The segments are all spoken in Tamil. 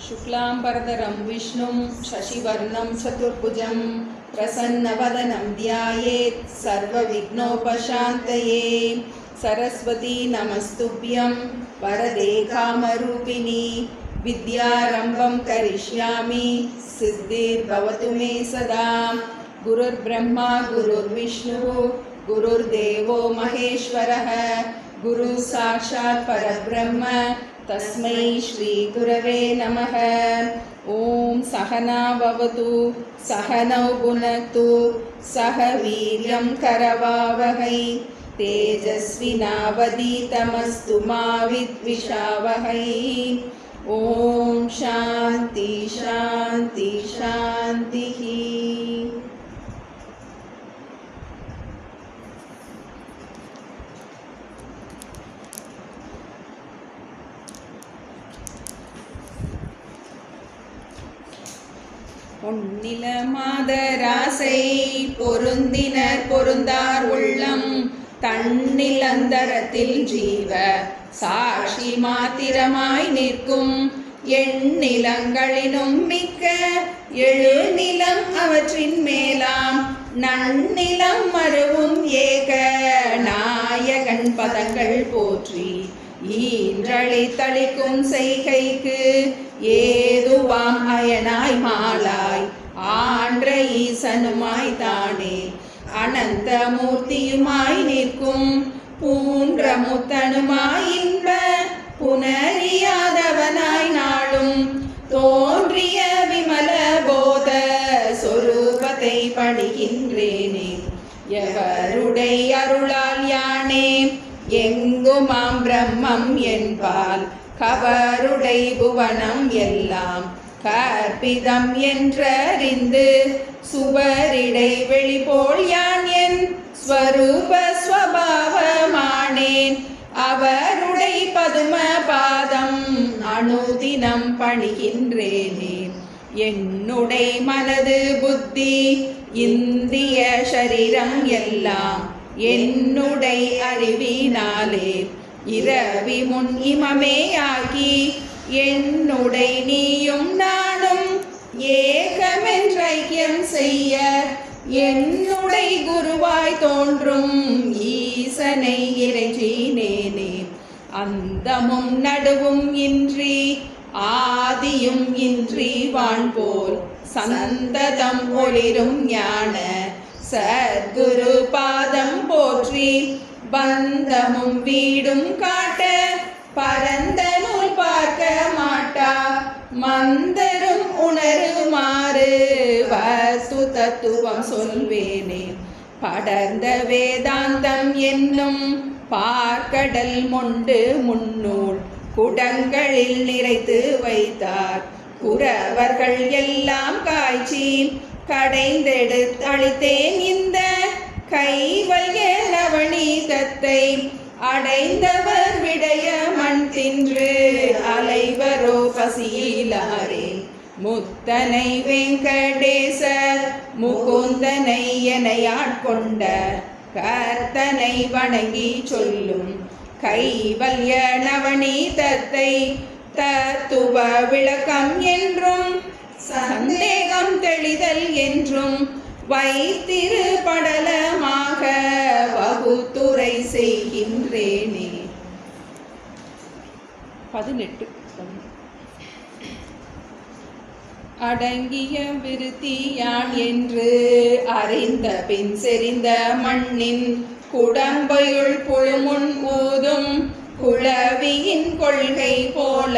शुक्लांबरधरं विष्णुं शशिवर्णं चतुर्भुजं प्रसन्नवदनं ध्यायेत् सर्वविघ्नोपशान्तये। सरस्वती नमस्तुभ्यं वरदे कामरूपिणी विद्यारम्भं करिष्यामि सिद्धिर्भवतु मे सदा। गुरुर्ब्रह्मा गुरुर्विष्णुः गुरुर्देवो महेश्वरः गुरु साक्षात् परब्रह्म तस्मै श्री गुरवे नमः। ओम सहना भवतु सहनौ भुनक्तु सह वीर्यं करवावहै तेजस्विनावधीतमस्तु मा विद्विषावहै। ओम शांति शांति शांतिः। பொன்னில மாதராசை பொருந்தினர் பொருந்தார் உள்ளம் தன்னில் அந்தரத்தில் ஜீவ சாட்சி மாத்திரமாய் நிற்கும் எண்ணிலங்களினும் மிக்க எழுநிலம் அவற்றின் மேலாம் நன்னிலம் மருவும் ஏக நாயகன் பதங்கள் போற்றி ஈன்றளி தளிக்கும் செய்கைக்கு ஏதுவாம் அயனாய் மாலாய் ஆன்ற ஈசனுமாய் தானே அனந்த மூர்த்தியுமாய் நிற்கும் பூன்ற முத்தனுமாய் இன்ப புனரியாதவனாய் நாளும் தோன்றிய விமல போத சொரூபத்தை பணிகின்றேனே எவருடை அருளால் யானே எங்குமாம் பிரம்மம் என்பால் கவருடை புவனம் எல்லாம் கற்பிதம் என்றறிந்து சுவரிடை வெளிபோல் யான் என் ஸ்வரூப ஸ்வபாவமானேன் அவருடை பதும பாதம் அனுதினம் பணிகின்றேனே என்னுடை மனது புத்தி இந்திய சரீரம் எல்லாம் என்னுடை அறிவினாலே இரவி முன் இமமே ஆகி என்னுடை நீயும் நானும் ஏகமென்றைக்கியம் செய்ய என்னுடை குருவாய் தோன்றும் ஈசனை இறைஞ்சினேனே அந்தமும் நடுவும் இன்றி ஆதியும் இன்றி வான்போல் சந்ததம் ஒளிரும் ஞான சத்குரு பாதம் போற்றி பந்தமும் வீடும் காட்ட பரந்த நூல் பார்க்க மாட்டா மந்தரும் உணருமாறு வஸ்து தத்துவம் சொல்வேனே படர்ந்த வேதாந்தம் என்னும் பார்க்கடல் மொண்டு முன்னூல் குடங்களில் நிறைத்து வைத்தார் குறவர்கள் எல்லாம் காய்ச்சி கடைந்தெடுத்தளித்தேன் இந்த கைவல்ய நவநீதத்தை அடைந்தவர் விடைய மண் தின்று அலைவரோ பசியிலாரே முத்தனை வெங்கடேச முகுந்தனை எனையாட்கொண்ட கர்த்தனை வணங்கி சொல்லும் கைவல்ய நவநீதத்தை தத்துவ விளக்கம் என்றும் சந்தேகம் தெளிதல் என்றும் வைத்திரு படலமாக வகுத்துரை செய்கின்றேனே. 18 அடங்கிய விருத்தியான் என்று அறிந்த பின் செறிந்த மண்ணின் குடம்பையுள் புழுமுன் ஊதும் குளவியின் கொள்கை போல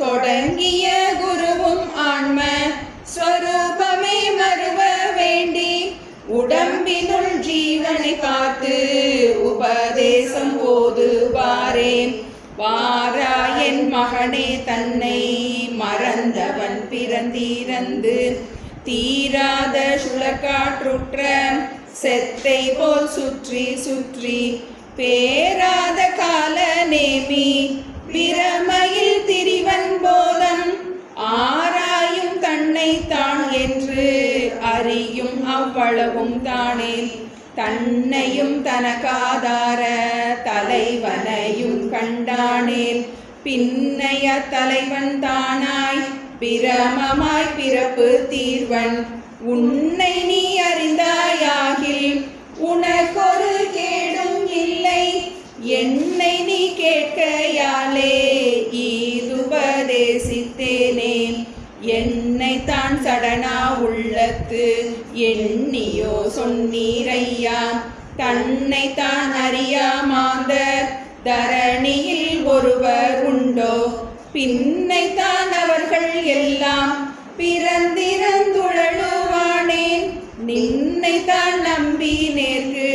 தொடங்கிய குருவும் ஆன்ம ஸ்வரூபமே மறுவ வேண்டி உடம்பினுள் ஜீவனை காத்து உபதேசம் ஓதுவாரே வாராயன் மகனே தன்னை மறந்தவன் பிறந்திறந்து தீராத சுழற்காற்றுற்ற செத்தை போல் சுற்றி சுற்றி பேராத கால நேமி பிரமையில் திரிவன் போதம் ஆராயும் தன்னை தான் என்று அறியும் அவ்வளவும் தானே தன்னையும் தனக்காதார தலைவனையும் கண்டானேல் பின்னைய தலைவன் தானாய் பிரமமாய் பிறப்பு தீர்வன் உன்னை நீ அறிந்தாயாகில் உனக்கொரு கேடும் இல்லை. என்னை நீ கேட்கையாலே ஈதுபதேசித்தேனே. என்னை தான் சடனா உள்ளத்து எண்ணியோ சொன்னீரையா. தன்னை தான் அறியாமாந்த தரணியில் ஒருவர் உண்டோ. பின்னை தான் அவர்கள் எல்லாம் பிறந்திறந்துழலுவானேன். நின்னை தான் நம்பி நேர்க்கு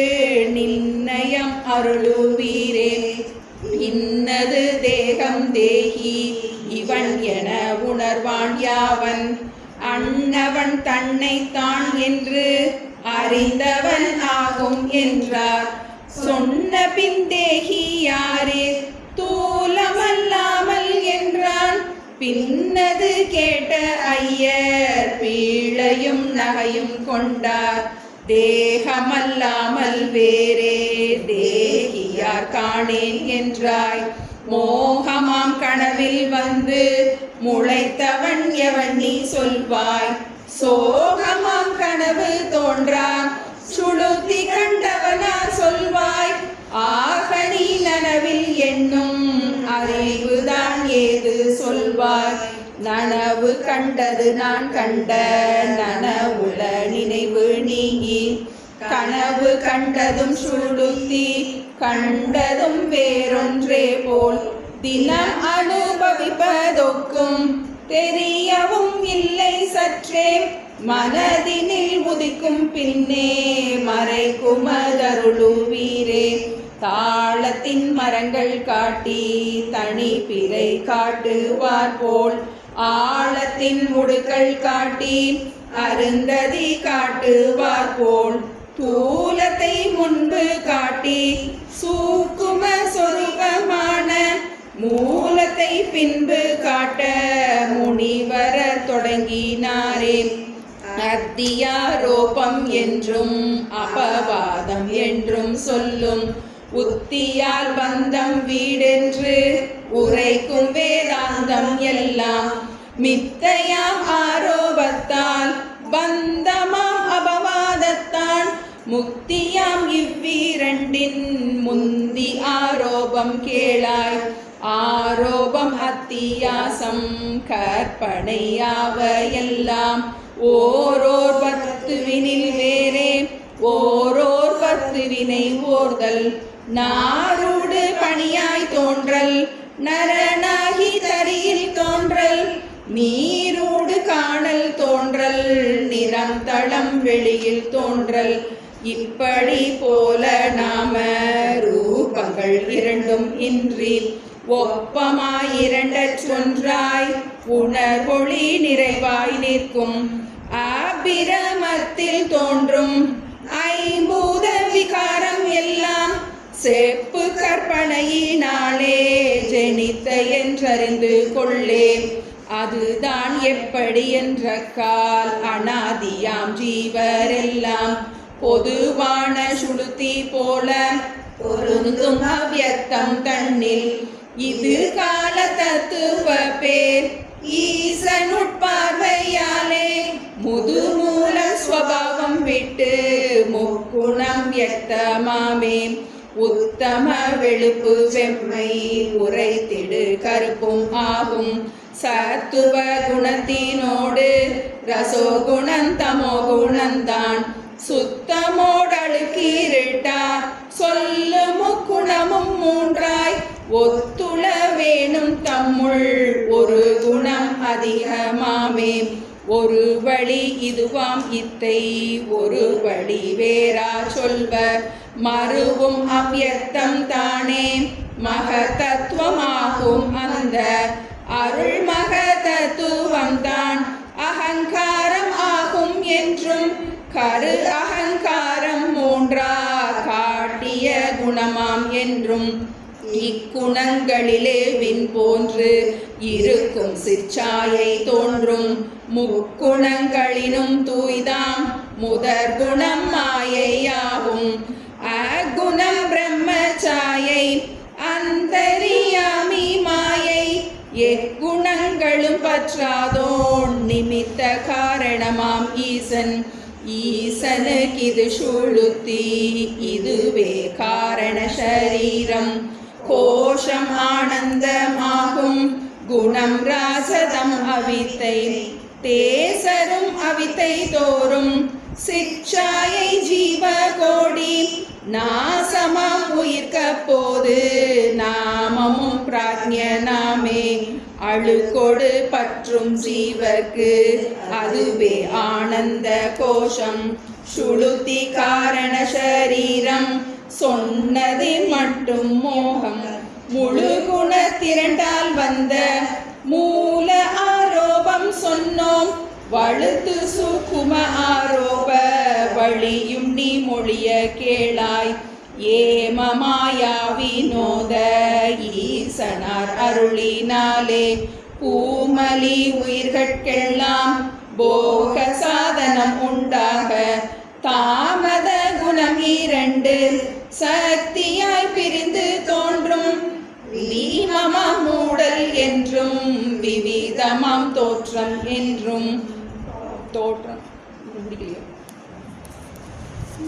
நிர்ணயம் அருளுவீரே. இன்னது தேகம் தேகி இவன் என உணர்வான் யாவன். அன்னவன் தன்னை தான் என்று அறிந்தவன் ஆகும் என்றார். சொன்ன பின் தேகி யாரே தூலமல்லாமல் என்றான். பின்னது கேட்ட ஐயர் பீழையும் நகையும் கொண்டார். தேகமல்லாமல் வேறே தேகியார் காணேன் என்றாய். மோகமாம் கனவில் வந்து முளைத்தவன் எவன் நீ சொல்வாய். சோகமாம் கனவு தோன்றான் சுளுத்தி கண்டவனா சொல்வாய். ஆக நீ நனவில் எண்ணும் அறிவுதான் ஏது சொல்வாய். நனவு கண்டது நான் கண்ட நனவுல நினைவு நீங்கி. கனவு கண்டதும் சுளுத்தி கண்டதும் வேறொன்றே போல். தினம் அனுபவிப்பதொக்கும் தெரியவும் இல்லை சற்றே. மனதினில் உதிக்கும் பின்னே மறைக்குமதருளுவீரே. தாளத்தின் மரங்கள் காட்டி தனி பிறை காட்டுவார் போல். ஆழத்தின் முடுக்கள் காட்டி அருந்ததி காட்டுவார் போல். தூலத்தை முன்பு காட்டி சூக்கும சொரூபமான மூலத்தை பின்பு காட்ட முனிவரர் தொடங்கினாரே. அத்தியாரோபம் என்றும் அபவாதம் என்றும் சொல்லும். உத்தியால் பந்தம் வீடென்று உரைக்கும் வேதாந்தம் எல்லாம். மித்தையாம் ஆரோபத்தால் பந்தமாம் அபவாதத்தான். முக்தியாம் இவ்விரண்டின் முந்தி ஆரோபம் கேளாய். ஆரோபம் அத்தியாசம் கற்பனையாவ எல்லாம். ஓரோர் பத்துவினில் வேறே ஓரோர் பத்துவினை ஓர்தல். நாரோடு பணியாய் தோன்றல் நரனாகி தரியில் தோன்றல். நீரோடு காணல் தோன்றல் நிறம் தளம் வெளியில் தோன்றல். இப்படி போல நாம ரூபங்கள் இரண்டும் இன்றி ஒப்பமாய் இரண்டற்றொன்றாய் உணர்வொளி நிறைவாய் நிற்கும். அபிரமத்தில் தோன்றும் ஐம்பூத விகாரம் எல்லாம் செப்பு கற்பனையினாலே ஜெனித்த என்றறிந்து கொள்ளே. அதுதான் எப்படி என்ற கால் அனாதியாம் ஜீவரெல்லாம் பொதுவான சுளுத்தி போல பொருந்தும் அவ்யக்தம் தன்னில். இது கால தத்துவ பேர் ஈசனுட்பார்வையாலே. முதுமூல ஸ்வபாவம் விட்டு முக்குணம் வியக்தமாமே. உத்தம வெளுப்பு வெம்மை உரைத்திடு கருப்பும் ஆகும். சத்துவ குணத்தினோடு ரசோகுணம் தமோ குணந்தான். சுத்தமோடழுக்கீரிட்டா சொல்லு முக்குணமும் மூன்றாய். ஒத்துள வேணும் தம்முள் ஒரு குணம் அதிகமாமே. ஒரு வழி இதுவாம் இத்தை ஒரு வழி வேறா சொல்வ. மறுவும் அவ்யக்தம் தானே மகதத்துவமாகும். அந்த அருள் மகதத்துவம் தான் அகங்காரம் ஆகும் என்றும். கரு அகங்காரம் மூன்றா காட்டிய குணமாம் என்றும். இக்குணங்களிலே விண் போன்று இருக்கும் சிற்சாயை தோன்றும். முக்குணங்களினும் தூய்தாம் முதற் குணம் மாயையாகும். அகுணம் பிரம்மச்சாயை அந்தரியாமி மாயை. எக்குணங்களும் பற்றாதோன் நிமித்த காரணமாம் ஈசன். ஈசனுக்கிது சுளுத்தி, இதுவே காரண சரீரம். கோஷம் ஆனந்தமாகும் குணம் ராசதம் அவித்தை. தேசரும் அவித்தை தோறும் சிற்சாயை ஜீவ கோடி. நாசமாம் உயிர்க்க போது நாமமும் பிராஜ்ஞனாமே. அழுக்கொடு பற்றும் ஜீவர்க்கு அதுவே ஆனந்த கோஷம். சுளுத்தி காரண சரீரம் சொன்னது மட்டும் மோகம். முழு குண திரண்டால் வந்த மூல ஆரோபம் சொன்னோம். வழுத்து சுகும ஆரோப வழியும் நீ மொழிய கேளாய். ஏமமாயா வினோத ஈசனார் அருளினாலே பூமலி உயிர்கட்கெல்லாம் போக சாதனம் உண்டாக. தாமத குணம் இரண்டு சக்தியாய் பிரிந்து தோன்றும். வீமமாம் மூடல் என்றும் விவிதமாம் தோற்றம் என்றும். தோற்றம் முடிக்கலையோ?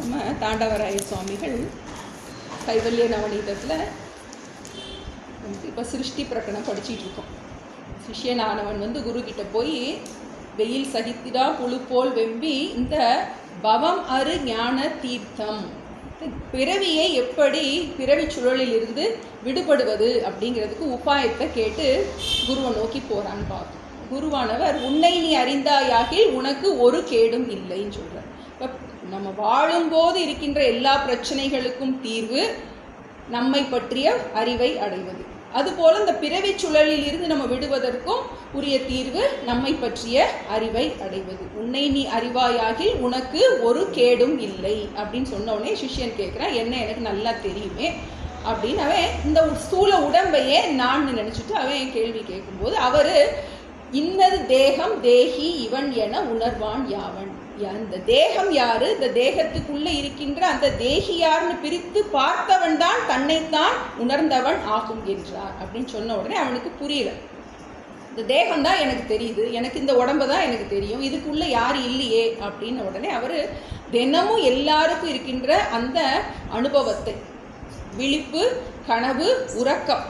நம்ம தாண்டவராய சுவாமிகள் கைவல்ய நவநீதத்தில் இப்போ சிருஷ்டி பிரகடனம் படிச்சுட்டு இருக்கோம். சிஷ்யனானவன் குரு கிட்ட போய் வெயில் சகித்திடா புழு போல் வெம்பி இந்த பவம் அரு ஞான தீர்த்தம், பிறவியை எப்படி பிறவி சுழலில் இருந்து விடுபடுவது அப்படிங்கிறதுக்கு உபாயத்தை கேட்டு குருவை நோக்கி போறான்னு பார்த்தோம். குருவானவர் உன்னை நீ அறிந்தாயாகில் உனக்கு ஒரு கேடும் இல்லைன்னு சொல்றார். இப்போ நம்ம வாழும்போது இருக்கின்ற எல்லா பிரச்சனைகளுக்கும் தீர்வு நம்மை பற்றிய அறிவை அடைவது. அதுபோல இந்த பிறவி சுழலில் இருந்து நம்ம விடுவதற்கும் உரிய தீர்வு நம்மை பற்றிய அறிவை அடைவது. உன்னை நீ அறிவாயாகில் உனக்கு ஒரு கேடும் இல்லை அப்படின்னு சொன்ன உடனே சிஷ்யன் கேட்குறான், என்ன எனக்கு நல்லா தெரியுமே அப்படின்னு. அவன் இந்த ஸ்தூல உடம்பையே நான் நினைச்சிட்டு அவன் கேள்வி கேட்கும்போது அவர் இன்னது தேகம் தேகி இவன் என உணர்வான் யாவன். அந்த தேகம் யாரு, இந்த தேகத்துக்குள்ள இருக்கின்ற அந்த தேகி யாருன்னு பிரித்து பார்த்தவன் தான் தன்னைத்தான் உணர்ந்தவன் ஆகும் என்றார் அப்படின்னு சொன்ன உடனே அவனுக்கு புரியல. இந்த தேகம் தான் எனக்கு தெரியுது, எனக்கு இந்த உடம்பு தான் எனக்கு தெரியும், இதுக்குள்ள யார் இல்லையே அப்படின்னு உடனே அவர் தினமும் எல்லாருக்கும் இருக்கின்ற அந்த அனுபவத்தை, விழிப்பு, கனவு, உறக்கம்,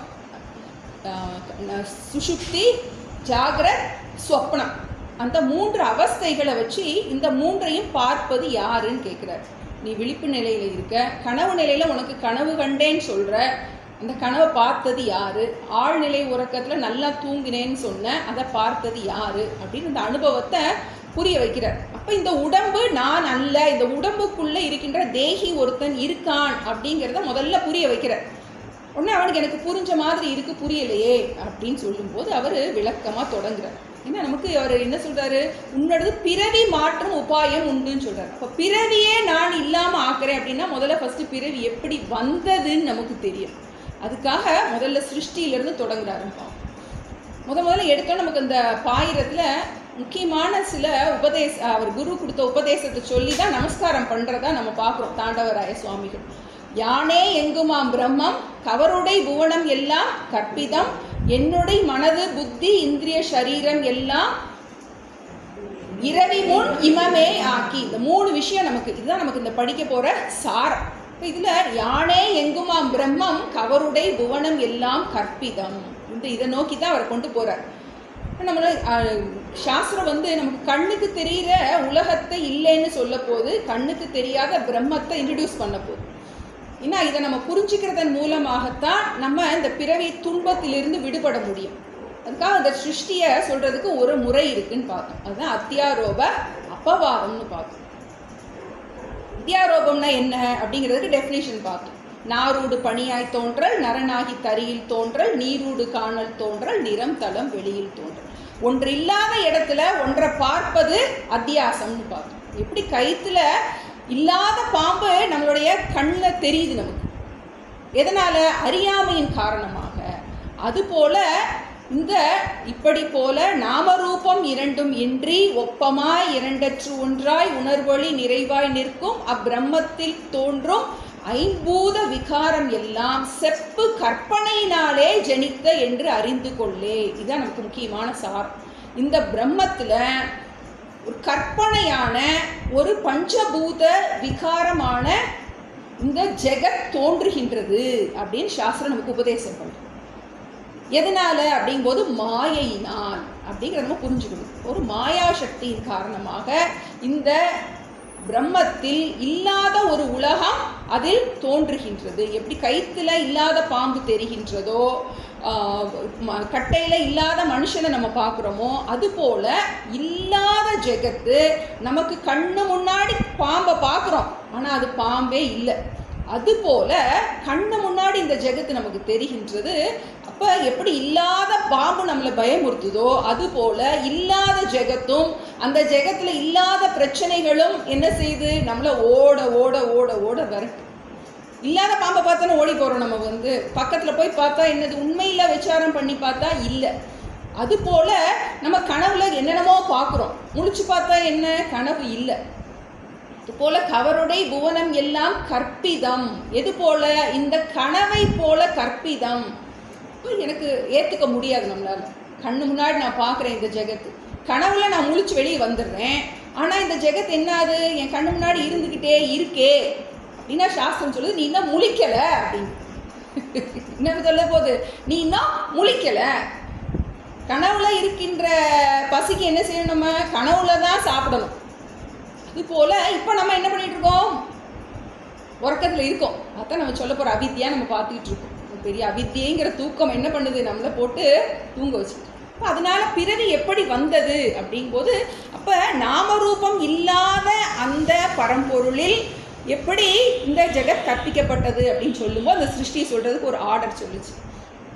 சுஷுப்தி, ஜாகிரத், ஸ்வப்னம், அந்த மூன்று அவஸ்தைகளை வச்சு இந்த மூன்றையும் பார்ப்பது யாருன்னு கேட்குறார். நீ விழிப்பு நிலையில் இருக்க, கனவு நிலையில் உனக்கு கனவு கண்டேன்னு சொல்கிற, அந்த கனவை பார்த்தது யாரு, ஆழ்நிலை உறக்கத்தில் நல்லா தூங்கினேன்னு சொன்ன அதை பார்த்தது யாரு அப்படின்னு அந்த அனுபவத்தை புரிய வைக்கிறார். அப்போ இந்த உடம்பு நான் அல்ல, இந்த உடம்புக்குள்ளே இருக்கின்ற தேகி ஒருத்தன் இருக்கான் அப்படிங்கிறத முதல்ல புரிய வைக்கிறார். உடனே அவனுக்கு எனக்கு புரிஞ்ச மாதிரி இருக்கு, புரியலையே அப்படின்னு சொல்லும்போது அவர் விளக்கமாக தொடங்குறார். ஏன்னா நமக்கு அவர் என்ன சொல்றாரு, உன்னோடது பிறவி மாற்றும் உபாயம் உண்டுன்னு சொல்றாரு. அப்போ பிறவியே நான் இல்லாமல் ஆக்குறேன் அப்படின்னா முதல்ல ஃபர்ஸ்ட் பிறவி எப்படி வந்ததுன்னு நமக்கு தெரியும். அதுக்காக முதல்ல சிருஷ்டியிலிருந்து தொடங்குறாருப்பா. முதல்ல எடுத்தோம் நமக்கு அந்த பாயிரத்தில் முக்கியமான சில அவர் குரு கொடுத்த உபதேசத்தை சொல்லி தான் நமஸ்காரம் பண்ணுறதா நம்ம பார்க்குறோம். தாண்டவராய சுவாமிகள் யானே எங்குமாம் பிரம்மம் கவருடை புவனம் எல்லாம் கற்பிதம் என்னுடைய மனது புத்தி இந்திரிய சரீரம் எல்லாம் இரவி முன் இமமே ஆக்கி. இந்த மூணு விஷயம் நமக்கு, இதுதான் நமக்கு இந்த படிக்க போகிற சாரம். இப்போ இதில் யானே எங்குமாம் பிரம்மம் கவருடை புவனம் எல்லாம் கற்பிதம், இதை நோக்கி தான் அவர் கொண்டு போகிறார். நம்மள சாஸ்திரம் நமக்கு கண்ணுக்கு தெரிகிற உலகத்தை இல்லைன்னு சொல்ல போது, கண்ணுக்கு தெரியாத பிரம்மத்தை இன்ட்ரடியூஸ் பண்ண போகுது. ஏன்னா இதை நம்ம புரிஞ்சுக்கிறதன் மூலமாகத்தான் நம்ம இந்த பிறவி துன்பத்திலிருந்து விடுபட முடியும். அதுக்காக அந்த சிருஷ்டியை சொல்கிறதுக்கு ஒரு முறை இருக்குன்னு பார்த்தோம். அதுதான் அத்தியாரோப அப்பவாதம்னு பார்த்தோம். அத்தியாரோபம்னா என்ன அப்படிங்கிறதுக்கு டெஃபினேஷன் பார்த்தோம். நாரூடு பணியாய் தோன்றல், நரனாகி தரியில் தோன்றல், நீரூடு காணல் தோன்றல், நிறம் தளம் வெளியில் தோன்றல். ஒன்று இல்லாத இடத்துல ஒன்றை பார்ப்பது அத்தியாசம்னு பார்த்தோம். எப்படி கயிற்றுல இல்லாத பாம்பு நம்மளுடைய கண்ணில் தெரியுது நமக்கு, எதனால? அறியாமையின் காரணமாக. அதுபோல இந்த இப்படி போல நாமரூபம் இரண்டும் இன்றி ஒப்பமாய் இரண்டற்று ஒன்றாய் உணர்வொளி நிறைவாய் நிற்கும் அப்பிரம்மத்தில் தோன்றும் ஐம்பூத விகாரம் எல்லாம் செப்பு கற்பனையினாலே ஜனித்த என்று அறிந்து கொள்ளே. இதுதான் நமக்கு முக்கியமான சாரம். இந்த பிரம்மத்தில் ஒரு கற்பனையான ஒரு பஞ்சபூத விகாரமான இந்த ஜெகத் தோன்றுகின்றது அப்படின்னு சாஸ்திரம் நமக்கு உபதேசம் பண்ணுறது. எதனால அப்படிங்கும்போது மாயையினால் அப்படிங்கிற நம்ம புரிஞ்சுக்கணும். ஒரு மாயா சக்தியின் காரணமாக இந்த பிரம்மத்தில் இல்லாத ஒரு உலகம் அதில் தோன்றுகின்றது. எப்படி கயிற்றுல இல்லாத பாம்பு தெரிகின்றதோ, கட்டையில் இல்லாத மனுஷனை நம்ம பார்க்குறோமோ, அதுபோல் இல்லாத ஜெகத்து நமக்கு கண்ணு முன்னாடி பாம்பை பார்க்குறோம், ஆனால் அது பாம்பே இல்லை. அதுபோல் கண்ணு முன்னாடி இந்த ஜெகத்து நமக்கு தெரிகின்றது. அப்போ எப்படி இல்லாத பாம்பு நம்மளை பயமுறுத்துதோ அதுபோல் இல்லாத ஜெகத்தும் அந்த ஜெகத்தில் இல்லாத பிரச்சனைகளும் என்ன செய்யுது, நம்மளை ஓட ஓட ஓட ஓட வரட்டு. இல்லாத பாம்பை பார்த்தானே ஓடி போகிறோம். நம்ம பக்கத்தில் போய் பார்த்தா என்னது உண்மையில் விசாரம் பண்ணி பார்த்தா இல்லை. அதுபோல் நம்ம கனவுல என்னென்னமோ பார்க்குறோம், முழிச்சு பார்த்தா என்ன கனவு இல்லை. இதுபோல கவருடை புவனம் எல்லாம் கற்பிதம். எது போல இந்த கனவை போல கற்பிதம். எனக்கு ஏற்றுக்க முடியாது நம்மளால். கண்ணு முன்னாடி நான் பார்க்குறேன் இந்த ஜெகத்து, கனவுல நான் முழிச்சு வெளியே வந்துடுறேன். ஆனால் இந்த ஜெகத் என்னது என் கண்ணு முன்னாடி இருந்துக்கிட்டே இருக்கே அப்படின்னா சாஸ்திரம் சொல்லுது நீ இன்னும் முழிக்கலை அப்படின்னு. என்ன சொல்ல போகுது, நீ இன்னும் முழிக்கலை. கனவுல இருக்கின்ற பசிக்கு என்ன செய்யணும், நம்ம கனவுல தான் சாப்பிடணும். இதுபோல் இப்போ நம்ம என்ன பண்ணிகிட்டு இருக்கோம், உறக்கத்தில் இருக்கோம். அதான் நம்ம சொல்ல போகிற அவித்தியாக நம்ம பார்த்துக்கிட்டு இருக்கோம். பெரிய அவித்தியங்கிற தூக்கம் என்ன பண்ணுது, நம்மளை போட்டு தூங்க வச்சுக்கிட்டு. அப்போ அதனால் பிறவி எப்படி வந்தது அப்படிங்கும்போது, அப்போ நாமரூபம் இல்லாத அந்த பரம்பொருளில் எப்படி இந்த ஜெகத் கற்பிக்கப்பட்டது அப்படின்னு சொல்லும்போது அந்த சிருஷ்டியை சொல்கிறதுக்கு ஒரு ஆர்டர் சொல்லிச்சு.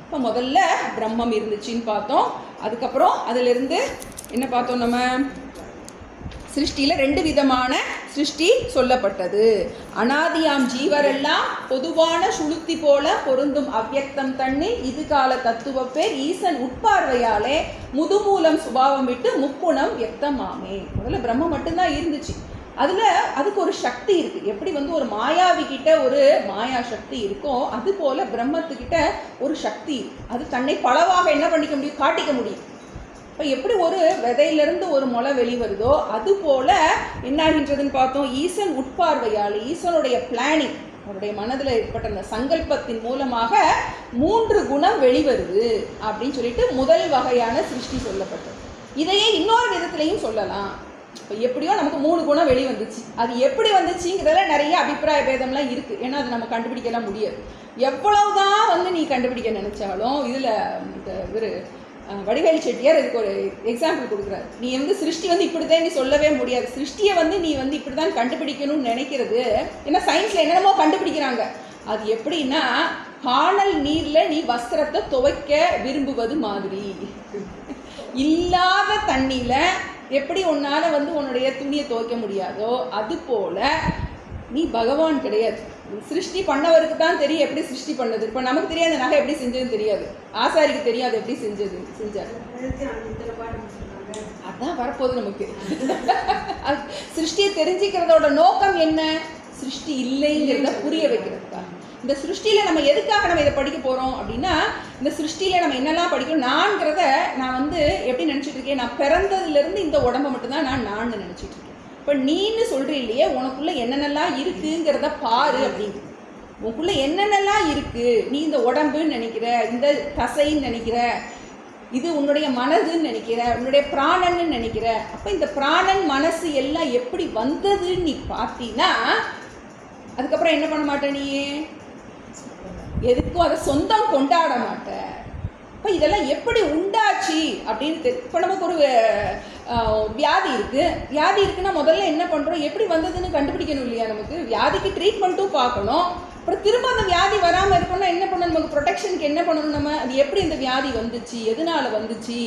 இப்போ முதல்ல பிரம்மம் இருந்துச்சுன்னு பார்த்தோம். அதுக்கப்புறம் அதிலிருந்து என்ன பார்த்தோம், நம்ம சிருஷ்டியில் 2 விதமான சிருஷ்டி சொல்லப்பட்டது. அனாதியாம் ஜீவரெல்லாம் பொதுவான சுளுத்தி போல பொருந்தும் அவ்யக்தம் தண்ணீர் இது கால தத்துவ பேர் ஈசன் உட்பார்வையாலே முதுமூலம் சுபாவம் விட்டு முக்குணம் வியக்தமாமே. முதல்ல பிரம்மம் மட்டும்தான் இருந்துச்சு. அதுக்கு ஒரு சக்தி இருக்குது. எப்படி ஒரு மாயாவி கிட்ட ஒரு மாயா சக்தி இருக்கோ அதுபோல் பிரம்மத்துக்கிட்ட ஒரு சக்தி, அது தன்னை பலவாக என்ன பண்ணிக்க முடியும், காட்டிக்க முடியும். இப்போ எப்படி ஒரு விதையிலிருந்து ஒரு முளை வெளிவருதோ அதுபோல் என்னாகின்றதுன்னு பார்த்தோம். ஈசன் உட்பார்வையால், ஈசனுடைய பிளானிங், அவருடைய மனதில் ஏற்பட்ட அந்த சங்கல்பத்தின் மூலமாக 3 குணம் வெளிவருது அப்படின்னு சொல்லிட்டு முதல் வகையான சிருஷ்டி சொல்லப்பட்டது. இதையே இன்னொரு விதத்திலையும் சொல்லலாம். இப்போ எப்படியோ நமக்கு 3 குணம் வெளிவந்துச்சு. அது எப்படி வந்துச்சுங்கிறதுல நிறைய அபிப்பிராய பேதம்லாம் இருக்குது. ஏன்னா அது நம்ம கண்டுபிடிக்கலாம் முடியாது. எவ்வளவுதான் நீ கண்டுபிடிக்க நினச்சாலும் இதில் இந்த வடிவேல் செட்டியார் இதுக்கு ஒரு எக்ஸாம்பிள் கொடுக்குறாரு. நீ சிருஷ்டி இப்படி தான் நீ சொல்லவே முடியாது. சிருஷ்டியை நீ இப்படி தான் கண்டுபிடிக்கணும்னு நினைக்கிறது. ஏன்னா சயின்ஸில் என்னென்னமோ கண்டுபிடிக்கிறாங்க. அது எப்படின்னா, காணல் நீரில் நீ வஸ்திரத்தை துவைக்க விரும்புவது மாதிரி, இல்லாத தண்ணியில் எப்படி உன்னால் உன்னுடைய துணியை துவைக்க முடியாதோ அதுபோல் நீ பகவான் கிடையாது. சிருஷ்டி பண்ணவருக்கு தான் தெரியும் எப்படி சிருஷ்டி பண்ணது. இப்போ நமக்கு தெரியாது நகை எப்படி செஞ்சதுன்னு தெரியாது, ஆசாரிக்கு தெரியாது எப்படி செஞ்சார். அதான் வரப்போகுது நமக்கு. சிருஷ்டியை தெரிஞ்சுக்கிறதோட நோக்கம் என்ன, சிருஷ்டி இல்லைங்கிறத புரிய வைக்கிறதுக்காக. இந்த சிருஷ்டியில் நம்ம எதுக்காக நம்ம இதை படிக்க போகிறோம் அப்படின்னா, இந்த சிருஷ்டியில் நம்ம என்னெல்லாம் படிக்கணும், நான்கிறத நான் எப்படி நினச்சிட்டு இருக்கேன், நான் பிறந்ததுலேருந்து இந்த உடம்பை மட்டும்தான் நான் நினச்சிட்டு இருக்கேன். இப்போ நீன்னு சொல்கிறீ இல்லையே, உனக்குள்ளே என்னென்னலாம் இருக்குங்கிறத பாரு அப்படின்னு. உனக்குள்ளே என்னென்னலாம் இருக்குது, நீ இந்த உடம்புன்னு நினைக்கிற, இந்த தசைன்னு நினைக்கிற, இது உன்னுடைய மனதுன்னு நினைக்கிற, உன்னுடைய பிராணன்னு நினைக்கிற. அப்போ இந்த பிராணன் மனசு எல்லாம் எப்படி வந்ததுன்னு நீ பார்த்தீங்கன்னா அதுக்கப்புறம் என்ன பண்ண மாட்டே, நீ எதுக்கும் அதை சொந்தம் கொண்டாட மாட்டேன். இப்போ இதெல்லாம் எப்படி உண்டாச்சு அப்படின்னு இப்போ நமக்கு ஒரு வியாதி இருக்குன்னா முதல்ல என்ன பண்ணுறோம், எப்படி வந்ததுன்னு கண்டுபிடிக்கணும் இல்லையா. நமக்கு வியாதிக்கு ட்ரீட்மெண்ட்டும் பார்க்கணும். அப்புறம் திரும்ப அந்த வியாதி வராமல் இருக்கணும்னா என்ன பண்ணணும், நமக்கு ப்ரொடெக்ஷனுக்கு என்ன பண்ணணும், நம்ம அது எப்படி இந்த வியாதி வந்துச்சு, எதனால் வந்துச்சு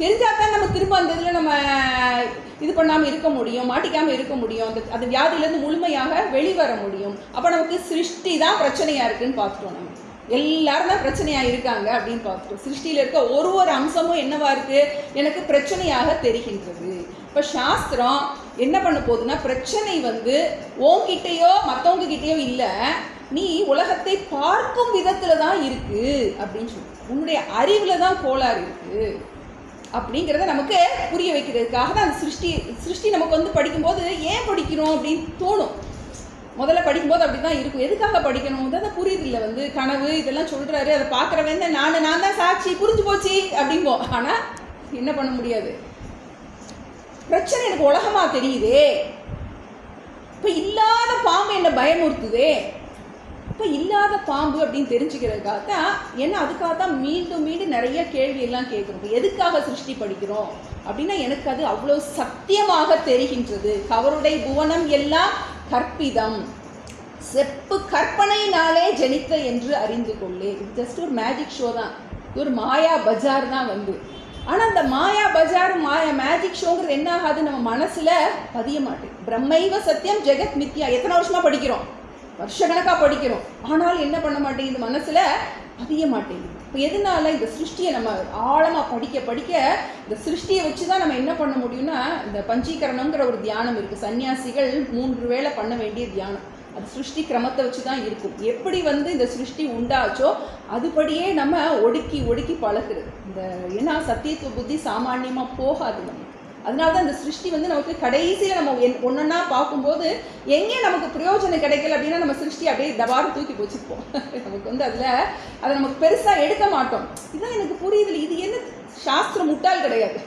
தெரிஞ்சால் தான் நம்ம திரும்ப அந்த இதில் நம்ம இது பண்ணாமல் இருக்க முடியும், மாட்டிக்காமல் இருக்க முடியும், அந்த வியாதியிலேருந்து முழுமையாக வெளிவர முடியும். அப்போ நமக்கு சிருஷ்டி தான் பிரச்சனையாக இருக்குதுன்னு பார்த்துட்டோம். நம்ம எல்லாரும் தான் பிரச்சனையாக இருக்காங்க அப்படின்னு பார்த்துட்டோம். சிருஷ்டியில் இருக்க ஒரு அம்சமும் என்னவா இருக்குது, எனக்கு பிரச்சனையாக தெரிகின்றது. இப்போ சாஸ்திரம் என்ன பண்ண போகுதுன்னா, பிரச்சனை உன்கிட்டயோ மற்றவங்க கிட்டேயோ இல்லை, நீ உலகத்தை பார்க்கும் விதத்தில் தான் இருக்குது அப்படின்னு சொல்லி, உன்னுடைய அறிவில் தான் கோளாறு இருக்குது. அப்படிங்கிறத நமக்கு புரிய வைக்கிறதுக்காக தான் அந்த சிருஷ்டி நமக்கு வந்து படிக்கும்போது ஏன் படிக்கணும் அப்படின்னு தோணும். முதல்ல படிக்கும்போது அப்படி தான் இருக்கும். எதுக்காக படிக்கணும் அதை புரியுது இல்லை. வந்து கனவு இதெல்லாம் சொல்கிறாரு, அதை பார்க்குறவன் நான் தான் சாட்சி புரிஞ்சு போச்சு அப்படிம்போம். ஆனால் என்ன பண்ண முடியாது. பிரச்சனை எனக்கு உலகமாக தெரியுதே, இப்போ இல்லாத பாம்பு என்ன பயமுறுத்துதே, இப்போ இல்லாத பாம்பு அப்படின்னு தெரிஞ்சுக்கிறதுக்காக தான். ஏன்னா அதுக்காக தான் மீண்டும் மீண்டும் நிறைய கேள்வியெல்லாம் கேட்குறோம். எதுக்காக சிருஷ்டி படிக்கிறோம் அப்படின்னா எனக்கு அது அவ்வளோ சத்தியமாக தெரிகின்றது. கவருடைய புவனம் எல்லாம் கற்பிதம், செப்பு கற்பனையினாலே ஜனித்த என்று அறிந்து கொள்ளே. இது ஜஸ்ட் ஒரு மேஜிக் ஷோ தான், ஒரு மாயா பஜார் தான் வந்து. ஆனால் அந்த மாயா பஜார் மேஜிக் ஷோங்கிறது என்ன ஆகாது, நம்ம மனசில் பதிய மாட்டேன். பிரம்மைவ சத்தியம் ஜெகத் மித்யா எத்தனை வருஷமாக படிக்கிறோம், வருஷக்கணக்காக படிக்கிறோம், ஆனால் என்ன பண்ண மாட்டேங்குது, மனசில் பதிய மாட்டேங்குது. இப்போ எதனால இந்த சிருஷ்டியை நம்ம ஆழமாக படிக்க இந்த சிருஷ்டியை வச்சு தான் நம்ம என்ன பண்ண முடியும்னா, இந்த பஞ்சீகரணங்கிற ஒரு தியானம் இருக்குது. சன்னியாசிகள் 3 வேளை பண்ண வேண்டிய தியானம். அது சிருஷ்டி கிரமத்தை வச்சு தான் இருக்கும். எப்படி வந்து இந்த சிருஷ்டி உண்டாச்சோ அதுபடியே நம்ம ஒடுக்கி பழகுறது. இந்த ஏன்னா சத்தியத்துவ புத்தி சாமானியமாக போகாது நம்ம. அதனால தான் இந்த சிருஷ்டி வந்து நமக்கு கடைசியில் நம்ம ஒன்றா பார்க்கும்போது எங்கே நமக்கு பிரயோஜனம் கிடைக்கல அப்படின்னா நம்ம சிருஷ்டி அப்படியே தபாரம் தூக்கி வச்சுப்போம். நமக்கு வந்து அதை நமக்கு பெருசாக எடுக்க மாட்டோம். இதுதான் எனக்கு புரியுது, இது என்ன சாஸ்திரம் முட்டாள் கிடையாது.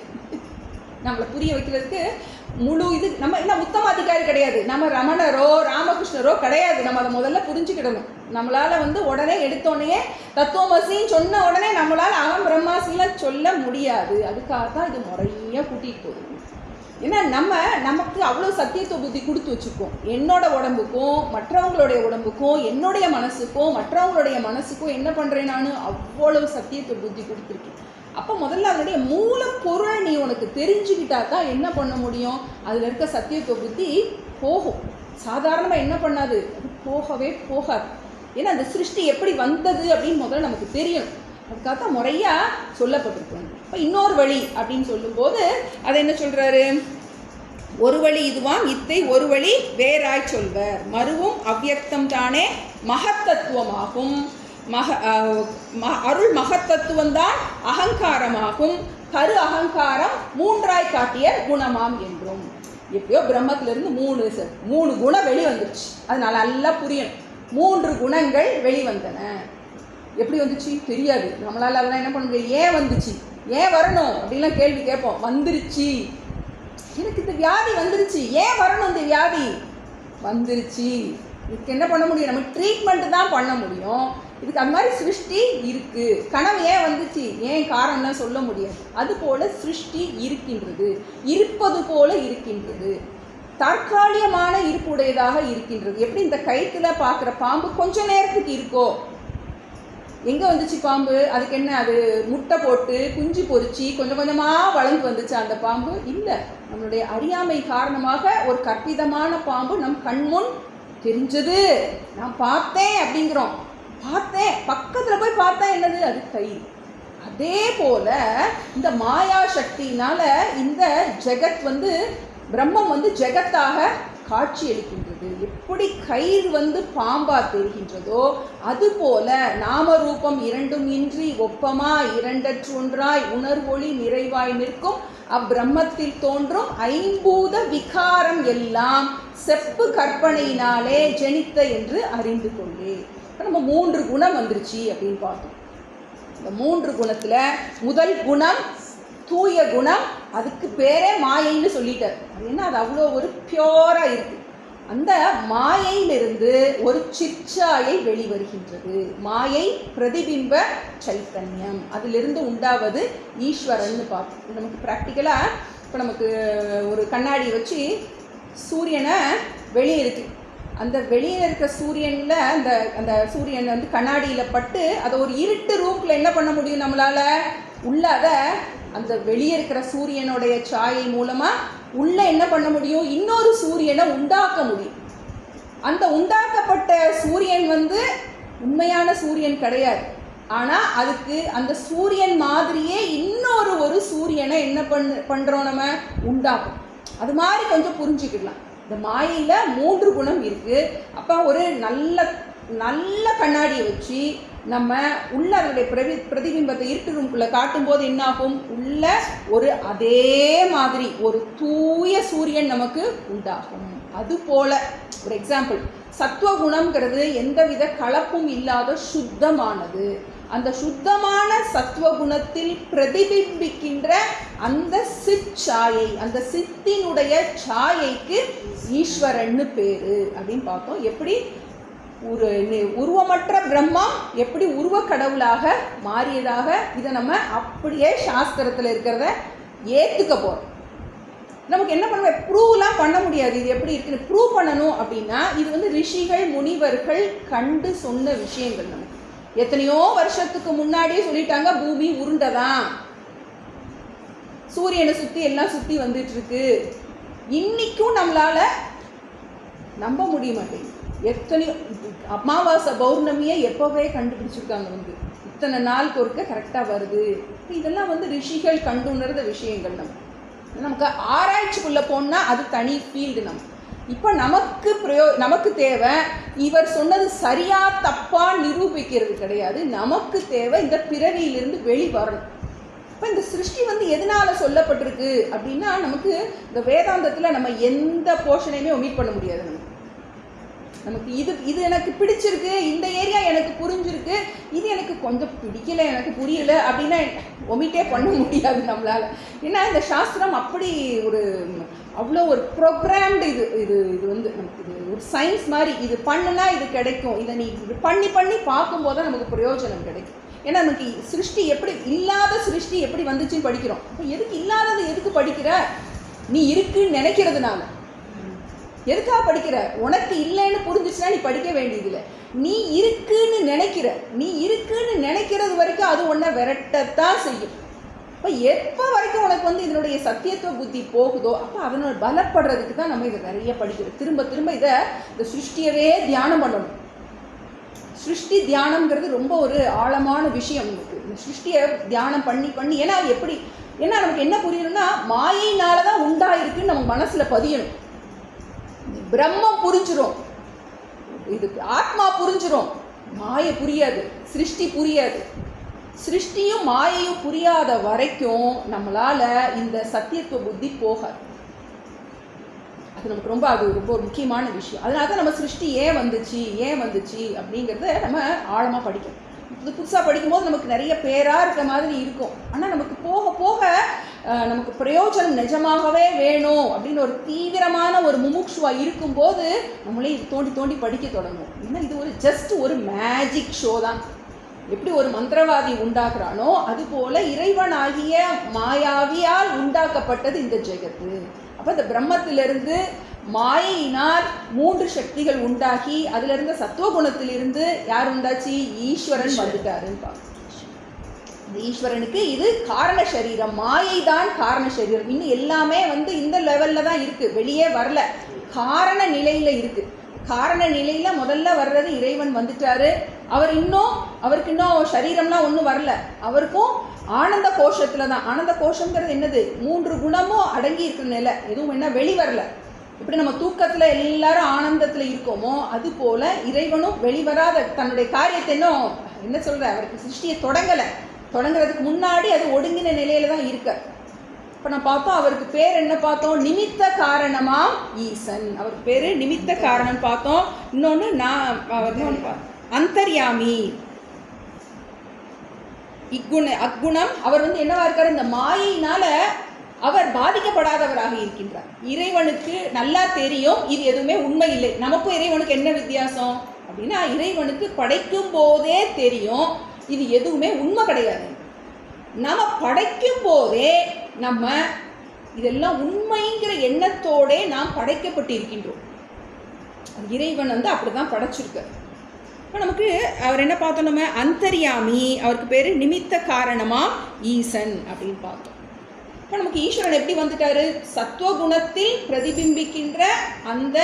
நம்மளை புரிய வைக்கிறதுக்கு முழு இது நம்ம என்ன உத்தமாதிகாரி கிடையாது, நம்ம ரமணரோ ராமகிருஷ்ணரோ கிடையாது. நம்ம அதை முதல்ல புரிஞ்சுக்கிடணும். நம்மளால் வந்து உடனே எடுத்தோடனே தத்துவமசின்னு சொன்ன உடனே நம்மளால் அகம் பிரம்மாசிலாம் சொல்ல முடியாது. அதுக்காக தான் இது முறையாக கூட்டிகிட்டு போகுது. ஏன்னா நமக்கு அவ்வளோ சத்தியத்துவ புத்தி கொடுத்து வச்சுருக்கோம். என்னோட உடம்புக்கும் மற்றவங்களுடைய உடம்புக்கும் என்னுடைய மனசுக்கும் மற்றவங்களுடைய மனசுக்கும் என்ன பண்ணுறேன் நான், அவ்வளவு சத்தியத்துவ புத்தி கொடுத்துருக்கேன். அப்போ முதல்ல அதனுடைய மூலப்பொருள் நீ உனக்கு தெரிஞ்சுக்கிட்டா தான் என்ன பண்ண முடியும், அதில் இருக்க சத்தியத்துவ புத்தி போகும். சாதாரணமாக என்ன பண்ணாது, அது போகவே போகாது. ஏன்னா அந்த சிருஷ்டி எப்படி வந்தது அப்படின்னு முதல்ல நமக்கு தெரியணும். அதுக்காக தான் முறையாக சொல்லப்பட்டிருக்கோம். இப்போ இன்னொரு வழி அப்படின்னு சொல்லும்போது அதை என்ன சொல்கிறாரு, ஒரு வழி இதுவாம் இத்தை ஒரு வழி வேறாய் சொல்வர், மருவும் அவ்யக்தம் தானே மகத்தத்துவமாகும், அருள் மகத்தத்துவந்தான் அகங்காரமாகும், கரு அகங்காரம் 3ஆய் காட்டிய குணமாம் என்றும். எப்பயோ பிரம்மத்திலிருந்து 3 குணம் வெளிவந்துருச்சு. அதனால நல்லா புரியணும். 3 குணங்கள் வெளிவந்தன. எப்படி வந்துச்சு தெரியாது நம்மளால். அதெல்லாம் என்ன பண்ண முடியாது. ஏன் வந்துச்சு, ஏன் வரணும் அப்படின்லாம் கேள்வி கேட்போம். வந்துருச்சு, எனக்கு இந்த வியாதி வந்துருச்சு, ஏன் வரணும் இந்த வியாதி வந்துருச்சு, இதுக்கு என்ன பண்ண முடியும், நம்ம ட்ரீட்மெண்ட்டு தான் பண்ண முடியும். இதுக்கு அந்த மாதிரி சிருஷ்டி இருக்குது. கனவு ஏன் வந்துச்சு, ஏன் காரணம்லாம் சொல்ல முடியாது. அதுபோல் சிருஷ்டி இருக்கின்றது, இருப்பது போல இருக்கின்றது, தற்காலிகமான இருப்புடையதாக இருக்கின்றது. எப்படி இந்த கயிற்றில் பார்க்குற பாம்பு கொஞ்ச நேரத்துக்கு இருக்கோ, எங்கே வந்துச்சு பாம்பு, அதுக்கு என்ன அது முட்டை போட்டு குஞ்சு பொறிச்சு கொஞ்சம் கொஞ்சமாக வளர்ந்து வந்துச்சு அந்த பாம்பு இல்லை. நம்மளுடைய அறியாமை காரணமாக ஒரு கற்பிதமான பாம்பு நம் கண்முன் தெரிஞ்சது, நான் பார்த்தேன் அப்படிங்கிறோம். பார்த்தேன், பக்கத்தில் போய் பார்த்தா என்னது, அது கயிறு. அதே போல் இந்த மாயா சக்தியினால் இந்த ஜெகத் வந்து பிரம்மம் வந்து ஜெகத்தாக காட்சி அளிக்கின்றது. எப்படி கயிறு வந்து பாம்பா தெரிகின்றதோ அதுபோல நாமரூபம் இரண்டும் இன்றி ஒப்பமாய் இரண்டற்று ஒன்றாய் உணர்வொளி நிறைவாய் நிற்கும் அப்பிரம்மத்தில் தோன்றும் ஐம்பூத விகாரம் எல்லாம் செப்பு கற்பனையினாலே ஜனித்த என்று அறிந்து கொள்ளே. நம்ம 3 குணம் வந்துருச்சு அப்படின்னு பார்த்தோம். இந்த 3 குணத்தில் முதல் குணம் தூய குணம், அதுக்கு பேரே மாயைன்னு சொல்லிட்டார். அப்படின்னா அது அவ்வளோ ஒரு பியோராக இருக்குது. அந்த மாயையிலிருந்து ஒரு சிற்சாயை வெளிவருகின்றது. மாயை பிரதிபிம்ப சைத்தன்யம், அதிலிருந்து உண்டாவது ஈஸ்வரன்னு பார்த்தோம். நமக்கு ப்ராக்டிக்கலாக இப்போ நமக்கு ஒரு கண்ணாடி வச்சு சூரியனை வெளியே இருக்குது, அந்த வெளியில் இருக்கிற சூரியனில் அந்த சூரியன் வந்து கண்ணாடியில் பட்டு அதை ஒரு இருட்டு ரூமில் என்ன பண்ண முடியும் நம்மளால், உள்ளாத அந்த வெளியே இருக்கிற சூரியனுடைய சாயை மூலமாக உள்ளே என்ன பண்ண முடியும், இன்னொரு சூரியனை உண்டாக்க முடியும். அந்த உண்டாக்கப்பட்ட சூரியன் வந்து உண்மையான சூரியன் கிடையாது. ஆனால் அதுக்கு அந்த சூரியன் மாதிரியே இன்னொரு சூரியனை என்ன பண்ணுறோம் நம்ம, உண்டாக்கும். அது மாதிரி கொஞ்சம் புரிஞ்சுக்கலாம். இந்த மாயையில் 3 குணம் இருக்குது. அப்போ ஒரு நல்ல கண்ணாடியை வச்சு நம்ம உள்ள அதனுடைய பிரதிபிம்பத்தை இருட்டு ரூம்குள்ளே காட்டும்போது என்னாகும், உள்ள ஒரு அதே மாதிரி ஒரு தூய சூரியன் நமக்கு உண்டாகும். அதுபோல் ஒரு எக்ஸாம்பிள், சத்துவகுணம்ங்கிறது எந்தவித கலப்பும் இல்லாத சுத்தமானது. அந்த சுத்தமான சத்துவகுணத்தில் பிரதிபிம்பிக்கின்ற அந்த சிற்சாயை, அந்த சித்தினுடைய சாயைக்கு ஈஸ்வரன்னு பேரு அப்படின்னு பார்த்தோம். எப்படி ஒரு உருவமற்ற பிரம்மா எப்படி உருவ கடவுளாக மாறியதாக, இதை நம்ம அப்படியே சாஸ்திரத்தில் இருக்கிறத ஏற்றுக்க போகிறோம். நமக்கு என்ன பண்ண, ப்ரூவ்லாம் பண்ண முடியாது. இது எப்படி இருக்குன்னு ப்ரூவ் பண்ணணும் அப்படின்னா இது ரிஷிகள் முனிவர்கள் கண்டு சொன்ன விஷயங்கள். நமக்கு எத்தனையோ வருஷத்துக்கு முன்னாடியே சொல்லிட்டாங்க, பூமி உருண்டதான், சூரியனை சுற்றி எல்லாம் சுற்றி வந்துட்டு இருக்கு. இன்னைக்கும் நம்மளால நம்ப முடிய மாட்டேங்குது. எத்தனையோ அமாவாசை பௌர்ணமியை எப்போவே கண்டுபிடிச்சிருக்காங்க, இத்தனை நாளுக்கு ஒருக்க கரெக்டாக வருது. இதெல்லாம் ரிஷிகள் கண்டுணர்ந்த விஷயங்கள். நமக்கு ஆராய்ச்சிக்குள்ளே போனால் அது தனி ஃபீல்டு. இப்போ நமக்கு தேவை இவர் சொன்னது சரியா தப்பா நிரூபிக்கிறது கிடையாது. நமக்கு தேவை இந்த பிறவியிலிருந்து வெளிவரணும். இப்போ இந்த சிருஷ்டி எதனால் சொல்லப்பட்டிருக்கு அப்படின்னா, நமக்கு இந்த வேதாந்தத்தில் நம்ம எந்த போர்ஷனையுமே ஒமிட் பண்ண முடியாது. நமக்கு இது எனக்கு பிடிச்சிருக்கு, இந்த ஏரியா எனக்கு புரிஞ்சிருக்கு, இது எனக்கு கொஞ்சம் பிடிக்கல, எனக்கு புரியல அப்படின்னா ஒமிட்டே பண்ண முடியாது நம்மளால். ஏன்னா இந்த சாஸ்திரம் அப்படி அவ்வளோ ஒரு ப்ரோக்ராம்டு. இது நமக்கு இது ஒரு சயின்ஸ் மாதிரி. இது பண்ணுனா இது கிடைக்கும், இதை நீ பண்ணி பார்க்கும்போது தான் நமக்கு பிரயோஜனம் கிடைக்கும். ஏன்னா நமக்கு சிருஷ்டி எப்படி, இல்லாத சிருஷ்டி எப்படி வந்துச்சுன்னு படிக்கிறோம். இப்போ எதுக்கு இல்லாதது எதுக்கு படிக்கிற? நீ இருக்குன்னு நினைக்கிறதுனால. எதுக்காக படிக்கிற? உனக்கு இல்லைன்னு புரிஞ்சிச்சுன்னா நீ படிக்க வேண்டியதில்லை. நீ இருக்குன்னு நினைக்கிறது வரைக்கும் அது உன்னை விரட்டத்தான் செய்யும். இப்போ எப்போ வரைக்கும் உனக்கு இதனுடைய சத்தியத்துவ புத்தி போகுதோ அப்போ அதனோட பலப்படுறதுக்கு தான் நம்ம இதை நிறைய படிக்கிறோம். திரும்ப இந்த சிருஷ்டியவே தியானம் பண்ணணும். சிருஷ்டி தியானம்ங்கிறது ரொம்ப ஒரு ஆழமான விஷயம். நமக்கு இந்த சிருஷ்டியை தியானம் பண்ணி ஏன்னா நமக்கு என்ன புரியணும்னா, மாயினால தான் உண்டாயிருக்குன்னு நம்ம மனசில் பதியணும். பிரம்மம் புரிஞ்சிரும், இது ஆத்மா புரிஞ்சிரும், மாயை புரியாது, சிருஷ்டி புரியாது. சிருஷ்டியும் மாயையும் புரியாத வரைக்கும் நம்மளால இந்த சத்தியத்துவ புத்தி போகாது. அது நமக்கு ரொம்ப ஒரு முக்கியமான விஷயம். அதனால தான் நம்ம சிருஷ்டி ஏன் வந்துச்சு அப்படிங்கிறத நம்ம ஆழமாக படிக்கணும். புதுசாக படிக்கும்போது நமக்கு நிறைய பேராக இருக்க மாதிரி இருக்கும். ஆனால் நமக்கு போக போக நமக்கு பிரயோஜனம் நிஜமாகவே வேணும் அப்படின்னு ஒரு தீவிரமான ஒரு முமுட்சுவாக இருக்கும்போது நம்மளே இது தோண்டி படிக்க தொடங்கும். ஏன்னா இது ஜஸ்ட் ஒரு மேஜிக் ஷோ தான். எப்படி ஒரு மந்திரவாதி உண்டாக்குறானோ அதுபோல இறைவனாகிய மாயாவியால் உண்டாக்கப்பட்டது இந்த ஜெகத்து. அப்போ இந்த பிரம்மத்திலிருந்து மாயையினால் 3 சக்திகள் உண்டாகி அதிலிருந்து சத்துவகுணத்திலிருந்து யார் உண்டாச்சு? ஈஸ்வரன் வந்துட்டாருன்னு பார்க்கணும். இந்த ஈஸ்வரனுக்கு இது காரண சரீரம், மாயை தான் காரண சரீரம். இன்னும் எல்லாமே இந்த லெவலில் தான் இருக்குது, வெளியே வரல, காரண நிலையில் இருக்குது. காரண நிலையில் முதல்ல வர்றது இறைவன் வந்துட்டாரு. அவருக்கு இன்னும் சரீரம்லாம் ஒன்றும் வரல. அவருக்கும் ஆனந்த கோஷத்தில் தான். ஆனந்த கோஷங்கிறது என்னது? 3 குணமும் அடங்கி இருக்கிற நிலை, எதுவும் வெளிவரல. இப்படி நம்ம தூக்கத்தில் எல்லாரும் ஆனந்தத்தில் இருக்கோமோ அதுபோல் இறைவனும் வெளிவராத தன்னுடைய காரியத்தை என்ன சொல்கிற, அவருக்கு சிருஷ்டியை தொடங்குறதுக்கு முன்னாடி அது ஒடுங்கின நிலையில தான் இருக்க. இப்போ நான் பார்த்தோம், அவருக்கு பேர் என்ன பார்த்தோம்? நிமித்த காரணமாம் ஈசன். அவருக்கு பேர் நிமித்த காரணம் பார்த்தோம். இன்னொன்று அந்தர்யாமி, அக்குணம். அவர் என்னவா இருக்காரு? இந்த மாயினால அவர் பாதிக்கப்படாதவராக இருக்கின்றார். இறைவனுக்கு நல்லா தெரியும் இது எதுவுமே உண்மை இல்லை. நமக்கும் இறைவனுக்கு என்ன வித்தியாசம் அப்படின்னா, இறைவனுக்கு படைக்கும் போதே தெரியும் இது எதுவுமே உண்மை கிடையாது. நம்ம படைக்கும் போதே நம்ம இதெல்லாம் உண்மைங்கிற எண்ணத்தோட நாம் படைக்கப்பட்டு இருக்கின்றோம். இறைவன் அப்படிதான் படைச்சிருக்க. இப்போ நமக்கு அவர் என்ன பார்த்தோம்? நம்ம அந்தர்யாமி, அவருக்கு பேர் நிமித்த காரணமா ஈசன் அப்படின்னு பார்த்தோம். இப்போ நமக்கு ஈஸ்வரன் எப்படி வந்துட்டாரு? சத்துவகுணத்தில் பிரதிபிம்பிக்கின்ற அந்த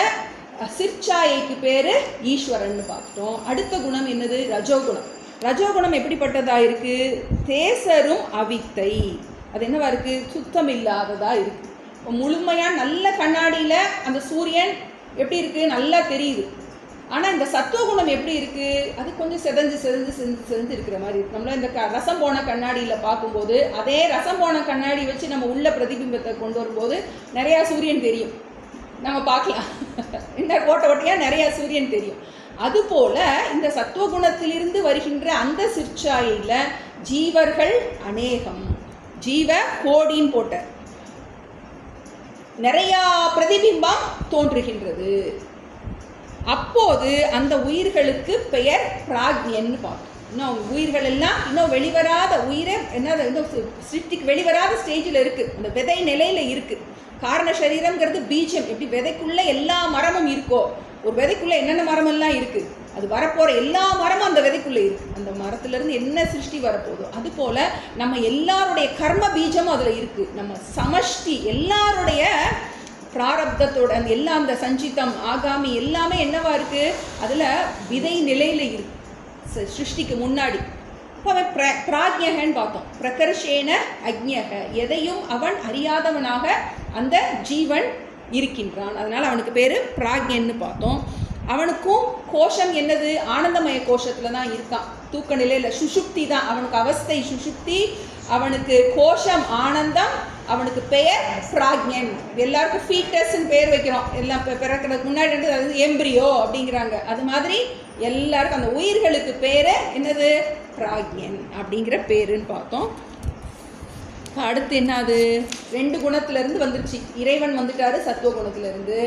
சிற்சாயைக்கு பேர் ஈஸ்வரன் பார்த்துட்டோம். அடுத்த குணம் என்னது? ரஜோகுணம். ரஜோகுணம் எப்படிப்பட்டதா இருக்கு? தேசரும் அவித்தை. அது என்னவா இருக்கு? சுத்தம் இல்லாததா இருக்கு. இப்போ முழுமையாக நல்ல கண்ணாடியில் அந்த சூரியன் எப்படி இருக்கு? நல்லா தெரியுது. ஆனால் இந்த சத்துவகுணம் எப்படி இருக்குது, அது கொஞ்சம் செதஞ்சு இருக்கிற மாதிரி இருக்குது. நம்மள இந்த ரசம் போன கண்ணாடியில் பார்க்கும்போது, அதே ரசம் போன கண்ணாடி வச்சு நம்ம உள்ள பிரதிபிம்பத்தை கொண்டு வரும்போது நிறையா சூரியன் தெரியும், நம்ம பார்க்கலாம். இந்த ஓட்டையாக நிறையா சூரியன் தெரியும். அதுபோல் இந்த சத்துவகுணத்திலிருந்து வருகின்ற அந்த சிற்சாயில் ஜீவர்கள் அநேகம், ஜீவ கோடின்னு போட்ட நிறையா பிரதிபிம்பம் தோன்றுகின்றது. அப்போது அந்த உயிர்களுக்கு பெயர் பிராக்ஞன்னு பார்க்கும். இன்னும் உயிர்கள் எல்லாம் இன்னும் வெளிவராத உயிரை என்ன இன்னும் சிருஷ்டிக்கு வெளிவராத ஸ்டேஜில் இருக்குது, அந்த விதை நிலையில் இருக்குது. காரண சரீரம்ங்கிறது பீஜம். எப்படி விதைக்குள்ளே எல்லா மரமும் இருக்கோ, ஒரு விதைக்குள்ளே என்னென்ன மரமெல்லாம் இருக்குது, அது வரப்போகிற எல்லா மரமும் அந்த விதைக்குள்ளே இருக்குது. அந்த மரத்துலேருந்து என்ன சிருஷ்டி வரப்போதோ அதுபோல் நம்ம எல்லாருடைய கர்ம பீஜமும் அதில் இருக்குது. நம்ம சமஷ்டி எல்லாருடைய பிராரப்தத்தோட அந்த எல்லாம், அந்த சஞ்சிதம் ஆகாமி எல்லாமே என்னவா இருக்குது, அதில் விதை நிலையில் இருக்குது சிருஷ்டிக்கு முன்னாடி. இப்போ அவன் பிராக்ஞகன்னு பார்த்தோம். பிரகர்ஷேன அக்ஞக, எதையும் அவன் அறியாதவனாக அந்த ஜீவன் இருக்கின்றான். அதனால் அவனுக்கு பேர் பிராக்ஞன்னு பார்த்தோம். அவனுக்கும் கோஷம் என்னது, ஆனந்தமய கோஷத்தில் தான் இருக்கான். தூக்க நிலையில் சுஷுப்தி தான் அவனுக்கு அவஸ்தை, சுஷுப்தி. அவனுக்கு கோஷம் ஆனந்தம், அவனுக்கு பெயர் பிராக்ஞன். எல்லாருக்கும் ஃபீட்டஸ்ன்னு பேர் வைக்கிறோம், எல்லாம் பிறக்கிறதுக்கு முன்னாடி அது எம்பிரியோ அப்படிங்கிறாங்க. அது மாதிரி எல்லாருக்கும் அந்த உயிர்களுக்கு பேர் என்னது, பிராக்ஞன் அப்படிங்கிற பேருன்னு பார்த்தோம். அடுத்து என்னது, 2 குணத்திலேருந்து வந்துருச்சு. இறைவன் வந்துட்டாரு சத்துவகுணத்திலேருந்து,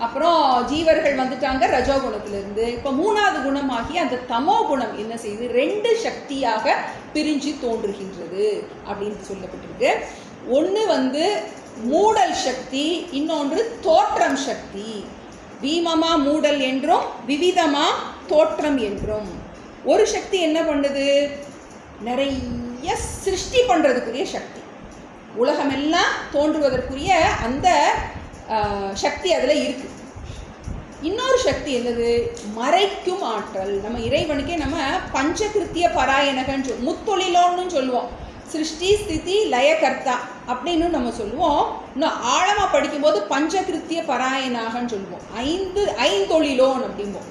அப்புறம் ஜீவர்கள் வந்துட்டாங்க ரஜோகுணத்திலேருந்து. இப்போ 3வது குணமாகி அந்த தமோ குணம் என்ன செய்யுது, 2 சக்தியாக பிரிஞ்சு தோன்றுகின்றது அப்படின்னு சொல்லப்பட்டிருக்கு. ஒன்று மூடல் சக்தி, இன்னொன்று தோற்றம் சக்தி. வீமமா மூடல் என்றும் விவிதமா தோற்றம் என்றும். ஒரு சக்தி என்ன பண்ணுது, நிறைய சிருஷ்டி பண்ணுறதுக்குரிய சக்தி, உலகமெல்லாம் தோன்றுவதற்குரிய அந்த சக்தி அதில் இருக்குது. இன்னொரு சக்தி என்னது, மறைக்கும் ஆற்றல். நம்ம இறைவனுக்கே நம்ம பஞ்சகிருத்திய பராயணகன்னு முத்தொழிலோன்னு சொல்லுவோம். சிருஷ்டி ஸ்திதி லயகர்த்தா அப்படின்னு நம்ம சொல்லுவோம். இன்னும் ஆழமாக படிக்கும்போது பஞ்சகிருத்திய பராயணாகன்னு சொல்லுவோம். ஐந்தொழிலோன் அப்படிம்போம்.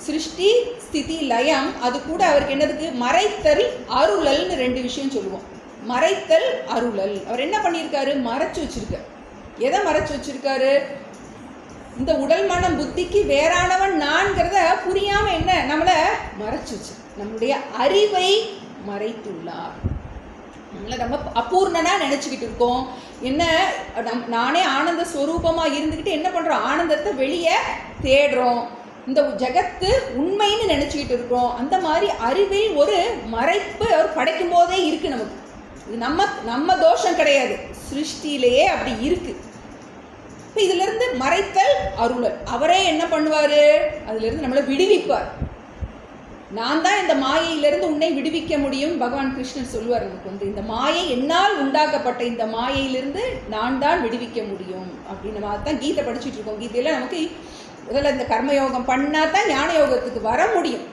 சிருஷ்டி ஸ்திதி லயம், அது கூட அவருக்கு என்னதுக்கு மறைத்தல் அருளல்னு 2 விஷயம் சொல்லுவோம். மறைத்தல் அருளல். அவர் என்ன பண்ணியிருக்காரு, மறைச்சு வச்சிருக்காரு. எதை மறைச்சு வச்சிருக்காரு, இந்த உடல் மனம் புத்திக்கு வேறானவன் நான்கிறத புரியாமல் என்ன நம்மளை மறைச்சு வச்சு, நம்மளுடைய அறிவை மறைத்துள்ளார். நம்மளை நம்ம அபூர்ணனாக நினச்சிக்கிட்டு இருக்கோம். என்ன நானே ஆனந்த ஸ்வரூபமாக இருந்துக்கிட்டு என்ன பண்ணுறோம், ஆனந்தத்தை வெளியே தேடுறோம். இந்த ஜகத்து உண்மைன்னு நினச்சிக்கிட்டு இருக்கோம். அந்த மாதிரி அறிவில் ஒரு மறைப்பு அவர் படைக்கும் போதே இருக்குது நமக்கு. இது நம்ம தோஷம் கிடையாது, சிருஷ்டியிலேயே அப்படி இருக்குது. இப்போ இதிலிருந்து மறைத்தல் அருளல். அவரே என்ன பண்ணுவார், அதிலிருந்து நம்மளை விடுவிப்பார். நான் தான் இந்த மாயையிலிருந்து உன்னை விடுவிக்க முடியும் பகவான் கிருஷ்ணன் சொல்லுவார். நமக்கு இந்த மாயை என்னால் உண்டாக்கப்பட்ட இந்த மாயையிலிருந்து நான் தான் விடுவிக்க முடியும் அப்படின்னு நம்ம அதுதான் கீதை படிச்சுட்டு இருக்கோம். கீதையில் நமக்கு முதல்ல இந்த கர்மயோகம் பண்ணால் தான் ஞான யோகத்துக்கு வர முடியும்.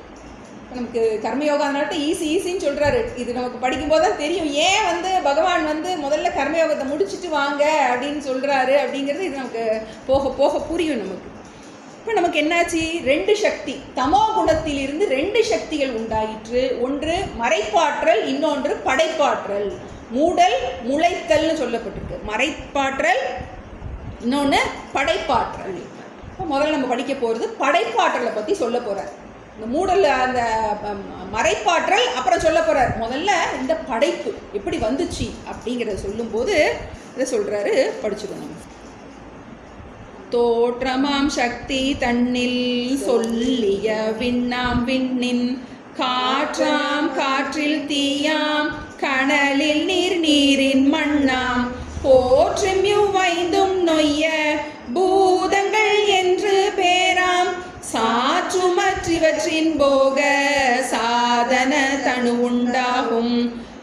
நமக்கு கர்மயோகம் அதனால தான் ஈஸின்னு சொல்கிறாரு. இது நமக்கு படிக்கும்போது தான் தெரியும் ஏன் பகவான் முதல்ல கர்மயோகத்தை முடிச்சுட்டு வாங்க அப்படின்னு சொல்கிறாரு அப்படிங்கிறது. இது நமக்கு போக போக புரியும் நமக்கு. இப்போ நமக்கு என்னாச்சு, 2 சக்தி, தமோ குணத்திலிருந்து 2 சக்திகள் உண்டாயிற்று. ஒன்று மறைப்பாற்றல், இன்னொன்று படைப்பாற்றல். மூடல் முளைத்தல்னு சொல்லப்பட்டிருக்கு. மறைப்பாற்றல், இன்னொன்று படைப்பாற்றல். இப்போ முதல்ல நம்ம படிக்க போகிறது படைப்பாற்றலை பற்றி சொல்ல போகிறார். இந்த மூடல் அந்த மறைப்பாற்றல் அப்புறம் சொல்ல போகிறார். முதல்ல இந்த படைப்பு எப்படி வந்துச்சு அப்படிங்கிறத சொல்லும்போது இதை சொல்கிறாரு, படிச்சுக்கணும். தோற்றமாம் சக்தி தன்னில் சொல்லிய விண்ணாம் விண்ணின், காற்றாம் காற்றில் தீயாம் கனலில் நீரின் மண்ணாம், போற்றும் இவ்வைந்தும் நொய்ய பூதங்கள் என்று பேராம், சாற்றுமற்றிவற்றின் போக சாதன தனு உண்டாகும்.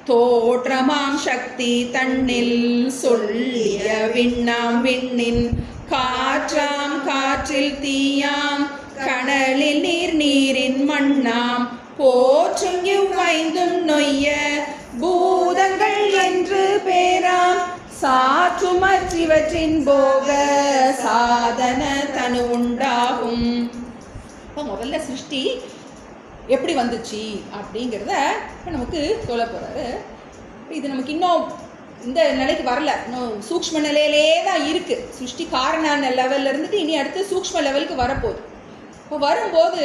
தோற்றமாம் சக்தி தன்னில் சொல்லிய விண்ணாம் விண்ணின், காற்றாம் காற்றில் தீயாம் கனலில் நீரின் மண்ணாம், போற்றும் இவ்வைந்தும் நொய்ய பூதங்கள் என்று பேராம், சாற்றுமற்றிவற்றின் போக சாதன தனு உண்டாகும். இப்போ முதல்ல சிருஷ்டி எப்படி வந்துச்சு அப்படிங்கிறத இப்போ நமக்கு சொல்ல போகிறாரு. இது நமக்கு இன்னும் இந்த நிலைக்கு வரல, இன்னும் சூக்ஷ்ம நிலையிலே தான் இருக்குது. சிருஷ்டி காரண லெவலில் இருந்துட்டு இனி அடுத்து சூக்ஷ்ம லெவலுக்கு வரப்போகுது. இப்போ வரும்போது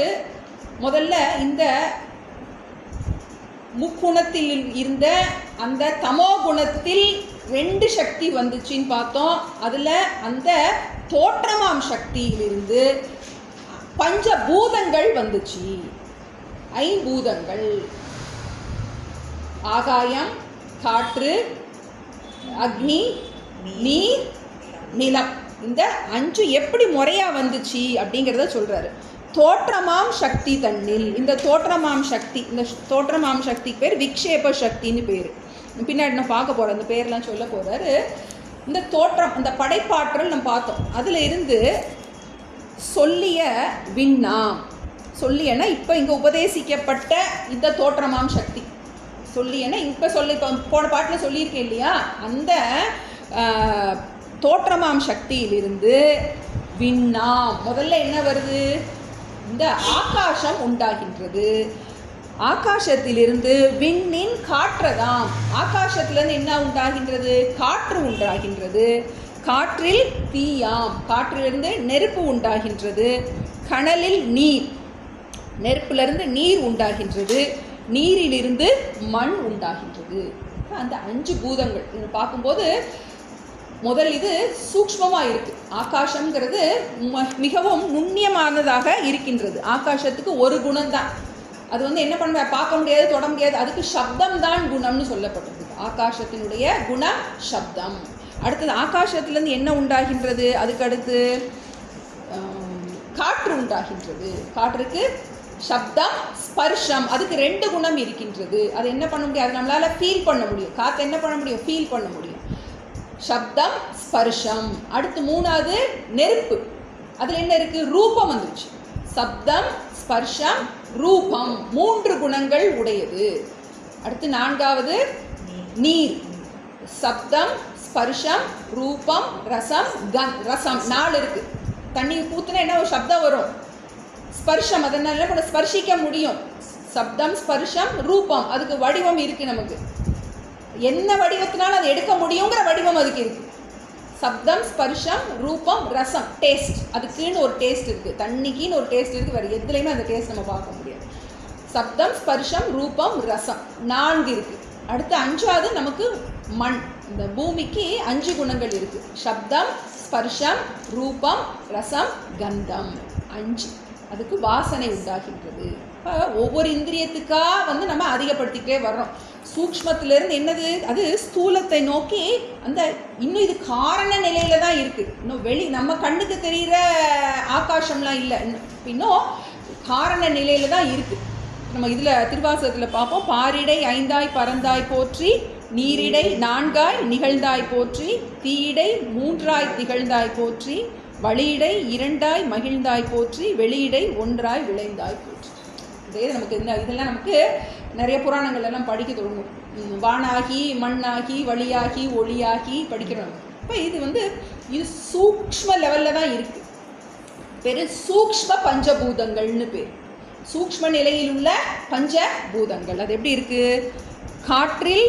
முதல்ல இந்த முக்குணத்தில் இருந்த அந்த தமோ குணத்தில் 2 சக்தி வந்துச்சுன்னு பார்த்தோம். அதில் அந்த தோற்றமாம் சக்தியிலிருந்து பஞ்சபூதங்கள் வந்துச்சு. 5 பூதங்கள், ஆகாயம், காற்று, அக்னி, நீர், நிலம். இந்த 5 எப்படி முறையாக வந்துச்சு அப்படிங்கிறத சொல்கிறாரு. தோற்றமாம் சக்தி தன்னில், இந்த தோற்றமாம் சக்திக்கு பேர் விக்ஷேப சக்தின்னு பேர். பின்னாடி நான் பார்க்க போகிறேன், அந்த பேர்லாம் சொல்ல போகிறாரு. இந்த தோற்றம், அந்த படைப்பாற்றல் நம்ம பார்த்தோம். அதில் இருந்து சொல்லிய விண்ணாம், சொல்லியனா இப்போ இங்கே உபதேசிக்கப்பட்ட இந்த தோற்றமாம் சக்தி, சொல்லியனா இப்போ போன பாட்டில் சொல்லியிருக்கேன் இல்லையா, அந்த தோற்றமாம் சக்தியிலிருந்து விண்ணாம் முதல்ல என்ன வருது, இந்த ஆகாசம் உண்டாகின்றது. ஆகாசத்திலிருந்து விண்ணின் காற்றதாம், ஆகாசத்திலிருந்து என்ன உண்டாகின்றது, காற்று உண்டாகின்றது. காற்றில் தீயாம், காற்றிலிருந்து நெருப்பு உண்டாகின்றது. கனலில் நீர், நெருப்பிலிருந்து நீர் உண்டாகின்றது. நீரிலிருந்து மண் உண்டாகின்றது. அந்த 5 பூதங்கள் இது பார்க்கும்போது முதல் இது சூக்ஷ்மமாக இருக்குது. ஆகாசங்கிறது மிகவும் நுண்ணியமானதாக இருக்கின்றது. ஆகாசத்துக்கு ஒரு குணம்தான், அது என்ன பண்ண பார்க்க முடியாது, தொட முடியாது. அதுக்கு சப்தம் தான் குணம்னு சொல்லப்பட்டது. ஆகாசத்தினுடைய குணம் சப்தம். அடுத்தது ஆகாசத்துலேருந்து என்ன உண்டாகின்றது, அதுக்கு அடுத்து காற்று உண்டாகின்றது. காற்றுக்கு சப்தம் ஸ்பர்ஷம், அதுக்கு 2 குணம் இருக்கின்றது. அது என்ன பண்ண முடியும், அது நம்மளால் ஃபீல் பண்ண முடியும். காற்று என்ன பண்ண முடியும், ஃபீல் பண்ண முடியும். சப்தம் ஸ்பர்ஷம். அடுத்து 3வது நெருப்பு, அதில் என்ன இருக்குது, ரூபம் வந்துச்சு. சப்தம் ஸ்பர்ஷம் ரூபம், 3 குணங்கள் உடையது. அடுத்து 4வது நீர், சப்தம் ஸ்பர்ஷம் ரூபம் ரசம் ரசம் 4 இருக்குது. தண்ணி ஊற்றுனா என்ன ஒரு சப்தம் வரும், ஸ்பர்ஷம், அதனால கூட ஸ்பர்ஷிக்க முடியும். சப்தம் ஸ்பர்ஷம் ரூபம், அதுக்கு வடிவம் இருக்குது. நமக்கு என்ன வடிவத்தினாலும் அதை எடுக்க முடியுங்கிற வடிவம் அதுக்கு இருக்குது. சப்தம் ஸ்பர்ஷம் ரூபம் ரசம், டேஸ்ட், அதுக்குன்னு ஒரு டேஸ்ட் இருக்குது. தண்ணிக்குன்னு ஒரு டேஸ்ட் இருக்குது, வேறு எதுலேயுமே அந்த டேஸ்ட் நம்ம பார்க்க முடியாது. சப்தம் ஸ்பர்ஷம் ரூபம் ரசம் 4 இருக்குது. அடுத்து 5வது நமக்கு மண். இந்த பூமிக்கு 5 குணங்கள் இருக்குது. சப்தம் ஸ்பர்ஷம் ரூபம் ரசம் கந்தம் 5. அதுக்கு வாசனை உண்டாகின்றது. இப்போ ஒவ்வொரு இந்திரியத்துக்காக நம்ம அதிகப்படுத்திக்கிட்டே வர்றோம். சூக்ஷ்மத்திலேருந்து என்னது, அது ஸ்தூலத்தை நோக்கி அந்த இன்னும் இது காரண நிலையில தான் இருக்குது. இன்னும் நம்ம கண்ணுக்கு தெரிகிற ஆகாசம்லாம் இல்லை, இன்னும் காரண நிலையில தான் இருக்குது. நம்ம இதில் திருவாசகத்தில் பார்ப்போம். பாரிடை 5ஆய் பறந்தாய் போற்றி, நீரிடை 4ஆய் நிகழ்ந்தாய் போற்றி, தீயிடை 3ஆய் திகழ்ந்தாய் போற்றி, வழியிடை 2ஆய் மகிழ்ந்தாய் போற்றி, வெளியிடை 1ஆய் விளைந்தாய் போற்றி. இதே நமக்கு இதெல்லாம் நமக்கு நிறைய புராணங்கள் எல்லாம் படிக்க தொடங்கும். வானாகி மண்ணாகி வழியாகி ஒளியாகி படிக்கிறோம். இப்போ இது சூக்ஷ்ம லெவலில் தான் இருக்குது. பேர் சூக்ஷ்ம பஞ்சபூதங்கள்னு பேர். சூக்ஷ்ம நிலையில் உள்ள பஞ்சபூதங்கள் அது எப்படி இருக்குது, காற்றில்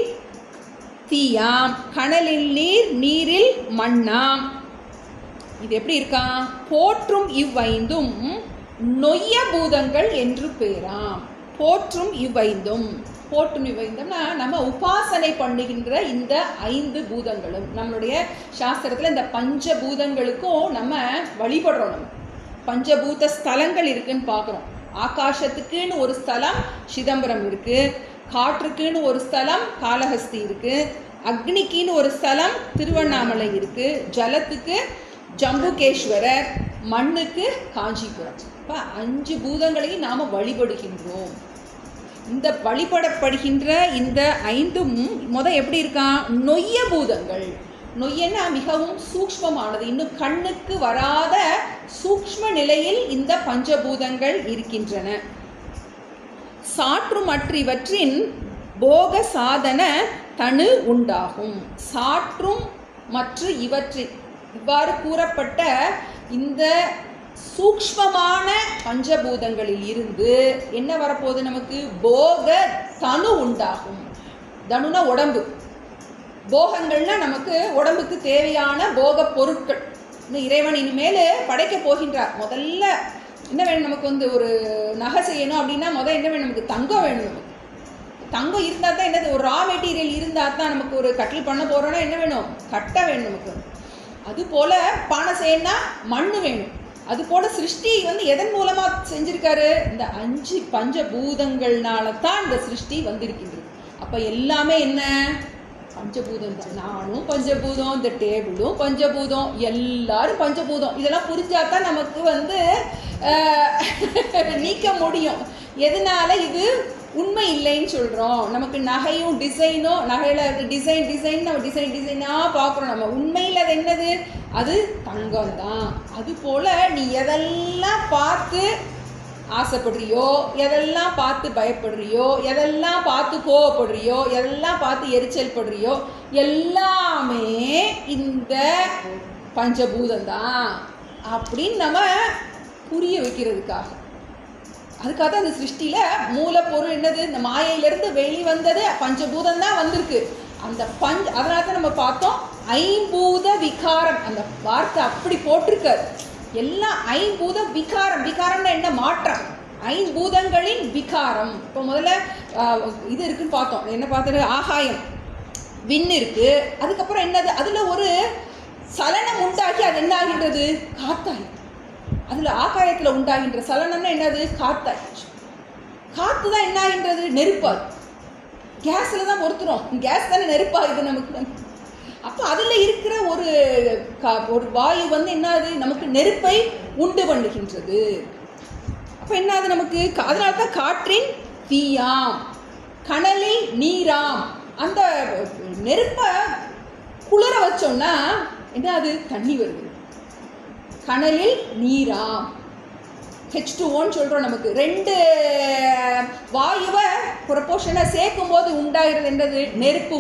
தீயாம், கனலில் நீர், நீரில் மண்ணாம். இது எப்படி இருக்கான், போற்றும் இவ்வைந்தும் நொய்ய பூதங்கள் என்று பேராம். போற்றும் இவ்வைந்தும், போற்றும் இவ்வைந்தும்னா நம்ம உபாசனை பண்ணுகின்ற இந்த 5 பூதங்களும், நம்மளுடைய சாஸ்திரத்தில் இந்த பஞ்சபூதங்களுக்கும் நம்ம வழிபடுறோம். நம்ம பஞ்சபூத ஸ்தலங்கள் இருக்குன்னு பார்க்குறோம். ஆகாசத்துக்குன்னு ஒரு ஸ்தலம் சிதம்பரம் இருக்குது, காற்றுக்குன்னு ஒரு ஸ்தலம் காளஹஸ்தி இருக்குது, அக்னிக்குன்னு ஒரு ஸ்தலம் திருவண்ணாமலை இருக்குது, ஜலத்துக்கு ஜம்புகேஸ்வரர், மண்ணுக்கு காஞ்சிபுரம். இப்போ 5 பூதங்களையும் நாம் வழிபடுகின்றோம். இந்த வழிபடப்படுகின்ற இந்த 5ம் எப்படி இருக்கான், நொய்ய பூதங்கள். நொய்யன்னா மிகவும் சூக்ஷ்மமானது, இன்னும் கண்ணுக்கு வராத சூக்ஷ்ம நிலையில் இந்த பஞ்சபூதங்கள் இருக்கின்றன. சாற்றுமற்றிவற்றின் போக சாதன தனு உண்டாகும். சாற்றும் மற்ற இவற்றின், இவ்வாறு கூறப்பட்ட இந்த சூக்ஷ்மமான பஞ்சபூதங்களில் இருந்து என்ன வரப்போகுது நமக்கு? போக தனு உண்டாகும். தனுனா உடம்பு, போகங்கள்னா நமக்கு உடம்புக்கு தேவையான போக பொருட்கள். இந்த இறைவன் இனிமேல் படைக்க போகின்றார். முதல்ல என்ன வேணும் நமக்கு? ஒரு நகை செய்யணும் அப்படின்னா முதல் என்ன வேணும் நமக்கு? தங்கம் வேணும். நமக்கு தங்கம் இருந்தால் தான் என்னது? ஒரு ரா மெட்டீரியல் இருந்தால் தான் நமக்கு ஒரு கட்டில் பண்ண போகிறோன்னா என்ன வேணும்? கட்டை வேணும் நமக்கு. அதுபோல் பானை செய்யணும்னா மண் வேணும். அதுபோல் சிருஷ்டி எதன் மூலமாக செஞ்சுருக்காரு? இந்த 5 பஞ்சபூதங்கள்னால தான் இந்த சிருஷ்டி வந்திருக்கின்றது. அப்போ எல்லாமே என்ன? பஞ்சபூதம் தான். நானும் பஞ்சபூதம், இந்த டேபிளும் பஞ்சபூதம், எல்லாரும் பஞ்சபூதம். இதெல்லாம் புரிஞ்சாதான் நமக்கு நீக்க முடியும். எதனால இது உண்மை இல்லைன்னு சொல்கிறோம்? நமக்கு நகையும் டிசைனும், நகையில் டிசைன் நம்ம டிசைனாக பார்க்குறோம். நம்ம உண்மையில் அது என்னது? அது தங்கம் தான். அதுபோல் நீ எதெல்லாம் பார்த்து ஆசைப்படுறியோ, எதெல்லாம் பார்த்து பயப்படுறியோ, எதெல்லாம் பார்த்து கோவப்படுறியோ, எதெல்லாம் பார்த்து எரிச்சல் படுறியோ, எல்லாமே இந்த பஞ்சபூதம் தான் அப்படின்னு நம்ம புரிய வைக்கிறதுக்காக. அதுக்காக தான் அந்த சிருஷ்டியில் மூலப்பொருள் என்னது? இந்த மாயையிலேருந்து வெளிவந்தது பஞ்சபூதம் தான் வந்திருக்கு. அந்த அதனால தான் நம்ம பார்த்தோம் ஐம்பூத விகாரம். அந்த வார்த்தை அப்படி போட்டிருக்காரு. எல்லாம் ஐம்பூத விகாரம். விகாரம்னா என்ன? மாற்றம். ஐம்பூதங்களின் விகாரம். இப்போ முதல்ல இது இருக்குன்னு பார்த்தோம். என்ன பார்த்தது? ஆகாயம், விண் இருக்கு. அதுக்கப்புறம் என்னது? அதில் ஒரு சலனம் உண்டாக்கி அது என்ன ஆகின்றது? காத்தாய். அதில் ஆகாயத்தில் உண்டாகின்ற சலனம்னா என்னது? காத்தாயிடுச்சு. காற்று தான் என்ன ஆகின்றது? நெருப்பாது. கேஸில் தான் பொறுத்துறோம். கேஸ் தானே நெருப்பாகுது நமக்கு. அப்போ அதில் இருக்கிற ஒரு வாயு என்னது? நமக்கு நெருப்பை உண்டு பண்ணுகின்றது. அப்போ என்னது நமக்கு? அதனால தான் காற்றின் தீயாம், கனலில் நீராம். அந்த நெருப்பை குளிர வச்சோம்னா என்ன? அது தண்ணி வருது. கனலில் நீராம், H2Oன்னு சொல்கிறோம். நமக்கு 2 வாயுவை ப்ரொபோர்ஷனாக சேர்க்கும் போது உண்டாகிறது என்னது? நெருப்பு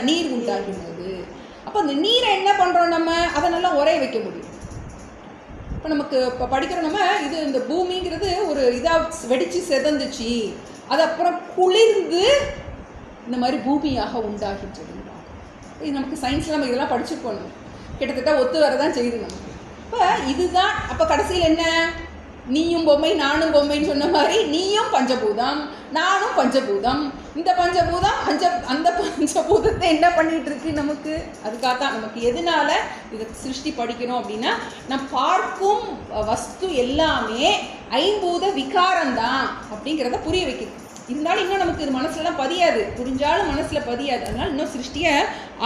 நீர் உண்டாகிறது. அப்போ அந்த நீரை என்ன பண்ணுறோம்? நம்ம அதை நல்லா உரைய வைக்க முடியும். இப்போ நமக்கு இப்போ படிக்கிறோம் நம்ம, இது இந்த பூமிங்கிறது ஒரு இதாக வெடித்து செதந்துச்சு, அது அப்புறம் குளிர்ந்து இந்த மாதிரி பூமியாக உண்டாகின்றது. இது நமக்கு சயின்ஸில் நம்ம இதெல்லாம் படிச்சுருப்போம். நம்ம கிட்டத்தட்ட ஒத்து வரதான் செய்யுது நமக்கு. இப்போ இதுதான். அப்போ கடைசியில் என்ன? நீயும் பொம்மை நானும் பொம்மைன்னு சொன்ன மாதிரி நீயும் பஞ்சபூதம், நானும் பஞ்சபூதம். இந்த பஞ்சபூதம் அந்த பஞ்சபூதத்தை என்ன பண்ணிகிட்டு இருக்கு நமக்கு? அதுக்காகத்தான் நமக்கு எதனால இதை சிருஷ்டி படிக்கணும் அப்படின்னா, நம்ம பார்க்கும் வஸ்து எல்லாமே ஐம்பூத விகாரம்தான் அப்படிங்கிறத புரிய வைக்குது. இருந்தாலும் இன்னும் நமக்கு இது மனசுலலாம் பதியாது. புரிஞ்சாலும் மனசில் பதியாது. அதனால் இன்னும் சிருஷ்டியை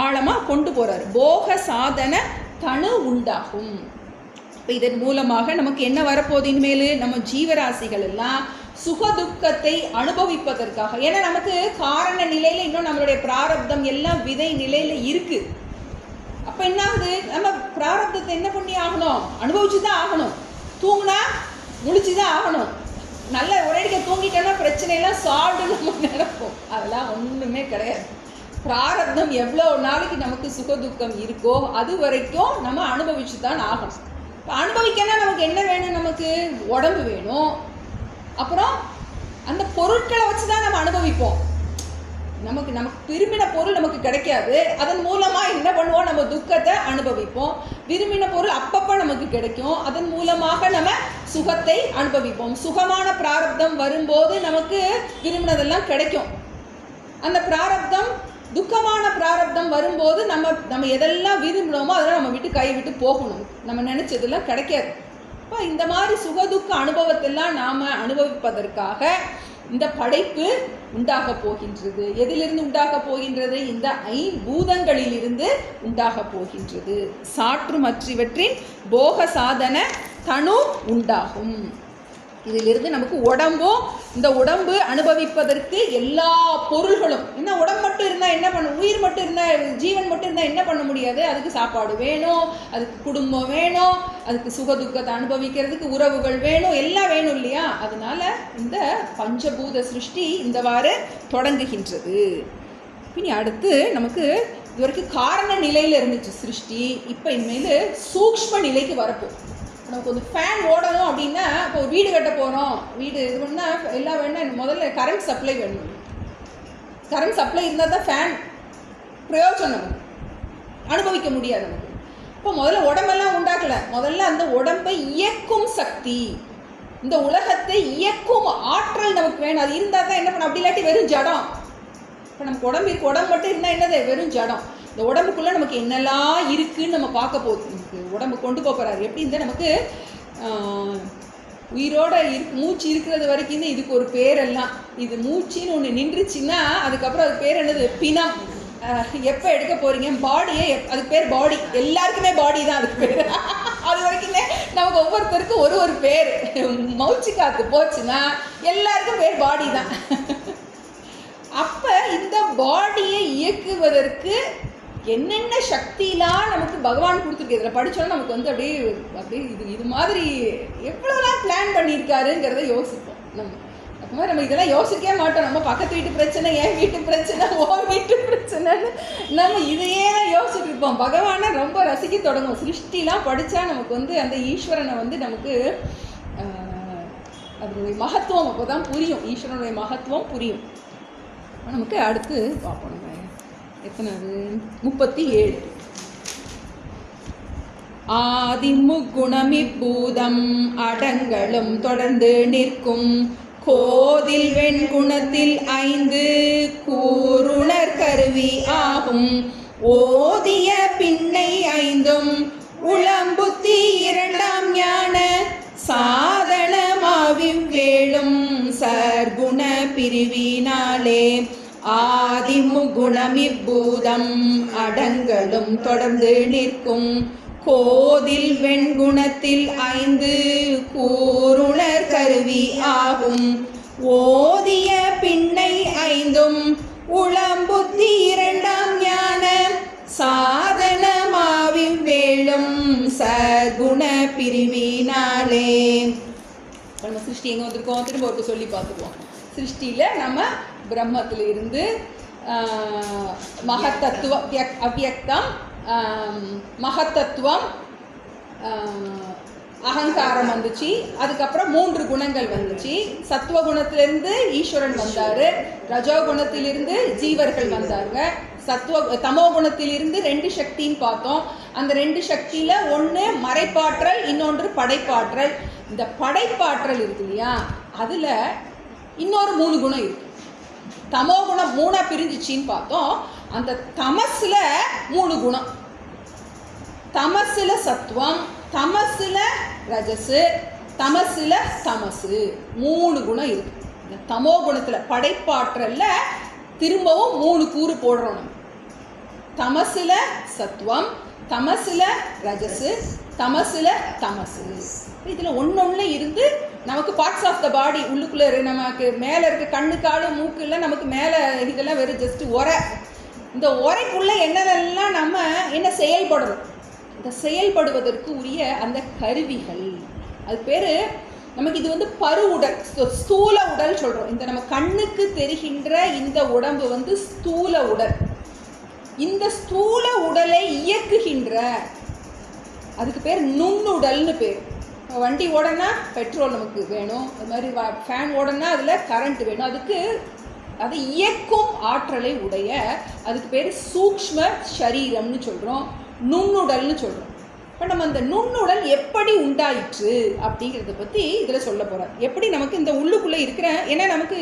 ஆழமாக கொண்டு போகிறார். போக சாதன தனு உண்டாகும். இப்போ இதன் மூலமாக நமக்கு என்ன வரப்போகுது? இனிமேல் நம்ம ஜீவராசிகள் எல்லாம் சுகதுக்கத்தை அனுபவிப்பதற்காக. ஏன்னா நமக்கு காரண நிலையில் இன்னும் நம்மளுடைய பிராரப்தம் எல்லாம் விதை நிலையில் இருக்குது. அப்போ என்ன ஆகுது? நம்ம பிராரப்தத்தை என்ன பண்ணி ஆகணும்? அனுபவிச்சு தான் ஆகணும். தூங்கினா முழிச்சு தான் ஆகணும். நல்ல ஒரேடிக்க தூங்கிட்டோன்னா பிரச்சனையெல்லாம் சால்வ்டு நம்ம நினைப்போம். அதெல்லாம் ஒன்றுமே கிடையாது. பிராரப்தம் எவ்வளோ நாளைக்கு நமக்கு சுகதுக்கம் இருக்கோ அது வரைக்கும் நம்ம அனுபவிச்சு தான் ஆகணும். இப்போ அனுபவிக்கன்னா நமக்கு என்ன வேணும்? நமக்கு உடம்பு வேணும். அப்புறம் அந்த பொருட்களை வச்சு தான் நம்ம அனுபவிப்போம். நமக்கு விரும்பின பொருள் நமக்கு கிடைக்காது. அதன் மூலமாக என்ன பண்ணுவோம்? நம்ம துக்கத்தை அனுபவிப்போம். விரும்பின பொருள் அப்பப்போ நமக்கு கிடைக்கும். அதன் மூலமாக நம்ம சுகத்தை அனுபவிப்போம். சுகமான பிராரப்தம் வரும்போது நமக்கு விரும்பினதெல்லாம் கிடைக்கும். அந்த பிராரப்தம் துக்கமான பிராரப்தம் வரும்போது நம்ம எதெல்லாம் விரும்புகிறோமோ அதெல்லாம் நம்ம விட்டு கை விட்டு போகணும். நம்ம நினச்சதெல்லாம் கிடைக்காது. இப்போ இந்த மாதிரி சுகதுக்க அனுபவத்தெல்லாம் நாம் அனுபவிப்பதற்காக இந்த படைப்பு உண்டாக போகின்றது. எதிலிருந்து உண்டாக போகின்றது? இந்த ஐம்பூதங்களிலிருந்து உண்டாக போகின்றது. சாற்றுமற்றவற்றின் போக சாதன தனு உண்டாகும். இதிலிருந்து நமக்கு உடம்பும், இந்த உடம்பு அனுபவிப்பதற்கு எல்லா பொருள்களும். என்ன உடம்பு மட்டும் இருந்தால் என்ன பண்ண? உயிர் மட்டும் இருந்தால், ஜீவன் மட்டும் இருந்தால் என்ன பண்ண முடியாது? அதுக்கு சாப்பாடு வேணும், அதுக்கு குடும்பம் வேணும், அதுக்கு சுகதுக்கத்தை அனுபவிக்கிறதுக்கு உறவுகள் வேணும், எல்லாம் வேணும் இல்லையா? அதனால இந்த பஞ்சபூத சிருஷ்டி இந்தவாறு தொடங்குகின்றது. இனி அடுத்து நமக்கு இதுவரைக்கும் காரண நிலையில் இருந்துச்சு சிருஷ்டி. இப்போ இனிமேல் சூக்ஷ்ம நிலைக்கு வரப்போம். நமக்கு ஒரு ஃபேன் ஓடணும் அப்படின்னா, இப்போ ஒரு வீடு கட்ட போகிறோம், வீடு இது பண்ணால் எல்லாம் வேணும், முதல்ல கரண்ட் சப்ளை வேணும். கரண்ட் சப்ளை இருந்தால் தான் ஃபேன் பிரயோஜனம் நமக்கு, அனுபவிக்க முடியாது நமக்கு. இப்போ முதல்ல உடம்பெல்லாம் உண்டாக்கலை, முதல்ல அந்த உடம்பை இயக்கும் சக்தி, இந்த உலகத்தை இயக்கும் ஆற்றல் நமக்கு வேணும். அது இருந்தால் தான் என்ன பண்ண, அப்படி இல்லாட்டி வெறும் ஜடம். இப்போ நமக்கு உடம்பு இருக்குது, உடம்பு மட்டும் இருந்தால் என்னது, வெறும் ஜடம். இந்த உடம்புக்குள்ளே நமக்கு என்னெல்லாம் இருக்குதுன்னு நம்ம பார்க்க போகுது. நமக்கு உடம்பு கொண்டு போகிறாரு எப்படி இருந்தால் நமக்கு உயிரோடு மூச்சு இருக்கிறது வரைக்கும் இதுக்கு ஒரு பேரெல்லாம். இது மூச்சின்னு ஒன்று நின்றுச்சுன்னா அதுக்கப்புறம் அது பேர் என்னது, பிணம். எப்போ எடுக்க போகிறீங்க, பாடியே அதுக்கு பேர் பாடி, எல்லாருக்குமே பாடி தான் அதுக்கு பேர். அது வரைக்குமே நமக்கு ஒவ்வொருத்தருக்கும் ஒரு பேர். மௌச்சி காத்து போச்சுன்னா எல்லாருக்கும் பேர் பாடி தான். அப்போ இந்த பாடியை இயக்குவதற்கு என்னென்ன சக்திலாம் நமக்கு பகவான் கொடுத்துருக்கு. இதில் படித்தோன்னா நமக்கு வந்து அப்படியே இது மாதிரி எவ்வளோலாம் பிளான் பண்ணியிருக்காருங்கிறத யோசிப்போம். நம்ம இதெல்லாம் யோசிக்கவே மாட்டோம். நம்ம பக்கத்து வீட்டு பிரச்சனை, என் வீட்டு பிரச்சனை, வீட்டு பிரச்சனைன்னு நம்ம இதையே தான் யோசிச்சுட்டு இருப்போம். பகவானை ரொம்ப ரசிக்க தொடங்கும். சிருஷ்டிலாம் படித்தா நமக்கு வந்து அந்த ஈஸ்வரனை வந்து நமக்கு அதனுடைய மகத்துவம் அப்போ தான் புரியும். ஈஸ்வரனுடைய மகத்துவம் புரியும். நமக்கு அடுத்து பார்ப்போம். நம்ம எத்தனாவது, 37. ஆதிமுகுணமிப்பூதம் அடங்களும் தொடர்ந்து நிற்கும் கோதில் வெண்குணத்தில் 5 கூருணர் கருவி ஆகும். ஓதிய பின்னை 5ம் உளம்புத்தி 2ஆம் ஞான சாதனமாவின் வேளும் சர்க்குண பிரிவினாலே ஆதிமுகுணமிப்பூதம் அடங்களும் தொடர்ந்து நிற்கும் கோதில் வெண்குணத்தில் 5 கூருணர் கருவி ஆகும். ஓதிய பின்னை 5ம் உளம்புத்தி 2ஆம் ஞான சாதனமாவின் வேளும் சகுண பிரிவினாலே. நம்ம சிருஷ்டி எங்கே வந்திருக்கோம், திரும்ப ஒரு சொல்லி பார்த்துக்குவோம். சிருஷ்டியில் நம்ம பிரம்மத்தில் இருந்து மகத்தத்துவம், அவ்யக்தம், மகத்தத்துவம், அகங்காரம் வந்துச்சு. அதுக்கப்புறம் 3 குணங்கள் வந்துச்சு. சத்துவகுணத்திலிருந்து ஈஸ்வரன் வந்தார், ரஜோகுணத்திலிருந்து ஜீவர்கள் வந்தாங்க, தமோ குணத்திலிருந்து 2 சக்தின்னு பார்த்தோம். அந்த 2 சக்தியில் ஒன்று மறைப்பாற்றல், இன்னொன்று படைப்பாற்றல். இந்த படைப்பாற்றல் இருக்கு இல்லையா, அதில் இன்னொரு 3 குணம் இருக்குது. தமோ குணம் 3 பிரிஞ்சிச்சின்னு பார்த்தோம். அந்த தமஸில் 3 குணம், தமஸில் சத்துவம், தமஸில் ரஜசு, தமஸில் தமசு, 3 குணம் இருக்குது. இந்த தமோ குணத்தில் படைப்பாற்றலில் திரும்பவும் 3 கூறு போடுறோம். தமஸில் சத்துவம், தமஸில் ரஜசு, தமஸில் தமசு. இதில் ஒன்று இருந்து நமக்கு பார்ட்ஸ் ஆஃப் த பாடி உள்ளுக்குள்ளே நமக்கு மேலே இருக்க கண்ணு காலு மூக்கு இல்லை, நமக்கு மேலே இதெல்லாம் வெறும் ஜஸ்ட்டு உரை. இந்த உரைக்குள்ளே என்னதெல்லாம் நம்ம என்ன செயல்படணும், இந்த செயல்படுவதற்கு உரிய அந்த கருவிகள், அது பேர் நமக்கு இது வந்து பரு உடல், ஸ்தூல உடல் சொல்கிறோம். இந்த நம்ம கண்ணுக்கு தெரிகின்ற இந்த உடம்பு வந்து ஸ்தூல உடல். இந்த ஸ்தூல உடலை இயக்குகின்ற அதுக்கு பேர் நுண்ணுடல்னு பேர். வண்டி ஓடனா பெட்ரோல் நமக்கு வேணும், அது மாதிரி ஃபேன் ஓடனா அதில் கரண்ட் வேணும். அதுக்கு அதை இயக்கும் ஆற்றலை உடைய அதுக்கு பேர் சூக்ஷ்ம சரீரம்னு சொல்கிறோம், நுண்ணுடல்னு சொல்கிறோம். இப்போ நம்ம அந்த நுண்ணுடல் எப்படி உண்டாயிற்று அப்படிங்கிறத பற்றி இதில் சொல்ல போகிறார். எப்படி நமக்கு இந்த உள்ளுக்குள்ளே இருக்கிற, ஏன்னா நமக்கு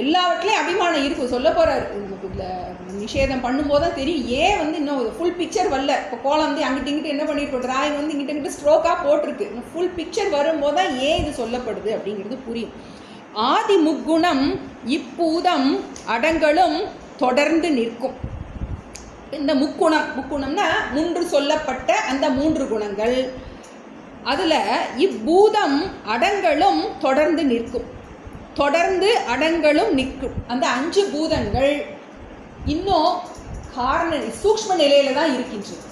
எல்லாவற்றிலையும் அபிமானம் இருக்கும் சொல்ல போகிறார். நமக்கு இதில் நிஷேதம் பண்ணும்போது தான் தெரியும் ஏன் வந்து இன்னும் ஃபுல் பிக்சர் வரல. இப்போ கோலம் வந்து அங்கிட்ட இங்கிட்ட என்ன பண்ணியிருக்கோம், டிராயிங் வந்து இங்கிட்ட ஸ்ட்ரோக்காக போட்டிருக்கு. ஃபுல் பிக்சர் வரும்போது தான் ஏன் இது சொல்லப்படுது அப்படிங்கிறது புரியும். ஆதி முக்குணம் இப்பூதம் அடங்களும் தொடர்ந்து நிற்கும். இந்த முக்குணம்னா 3 சொல்லப்பட்ட அந்த 3 குணங்கள், அதில் இப்பூதம் அடங்களும் தொடர்ந்து நிற்கும். தொடர்ந்து அடங்களும் நிற்கும். அந்த 5 பூதங்கள் இன்னும் காரண சூக்ஷ்ம நிலையில தான் இருக்கின்றது.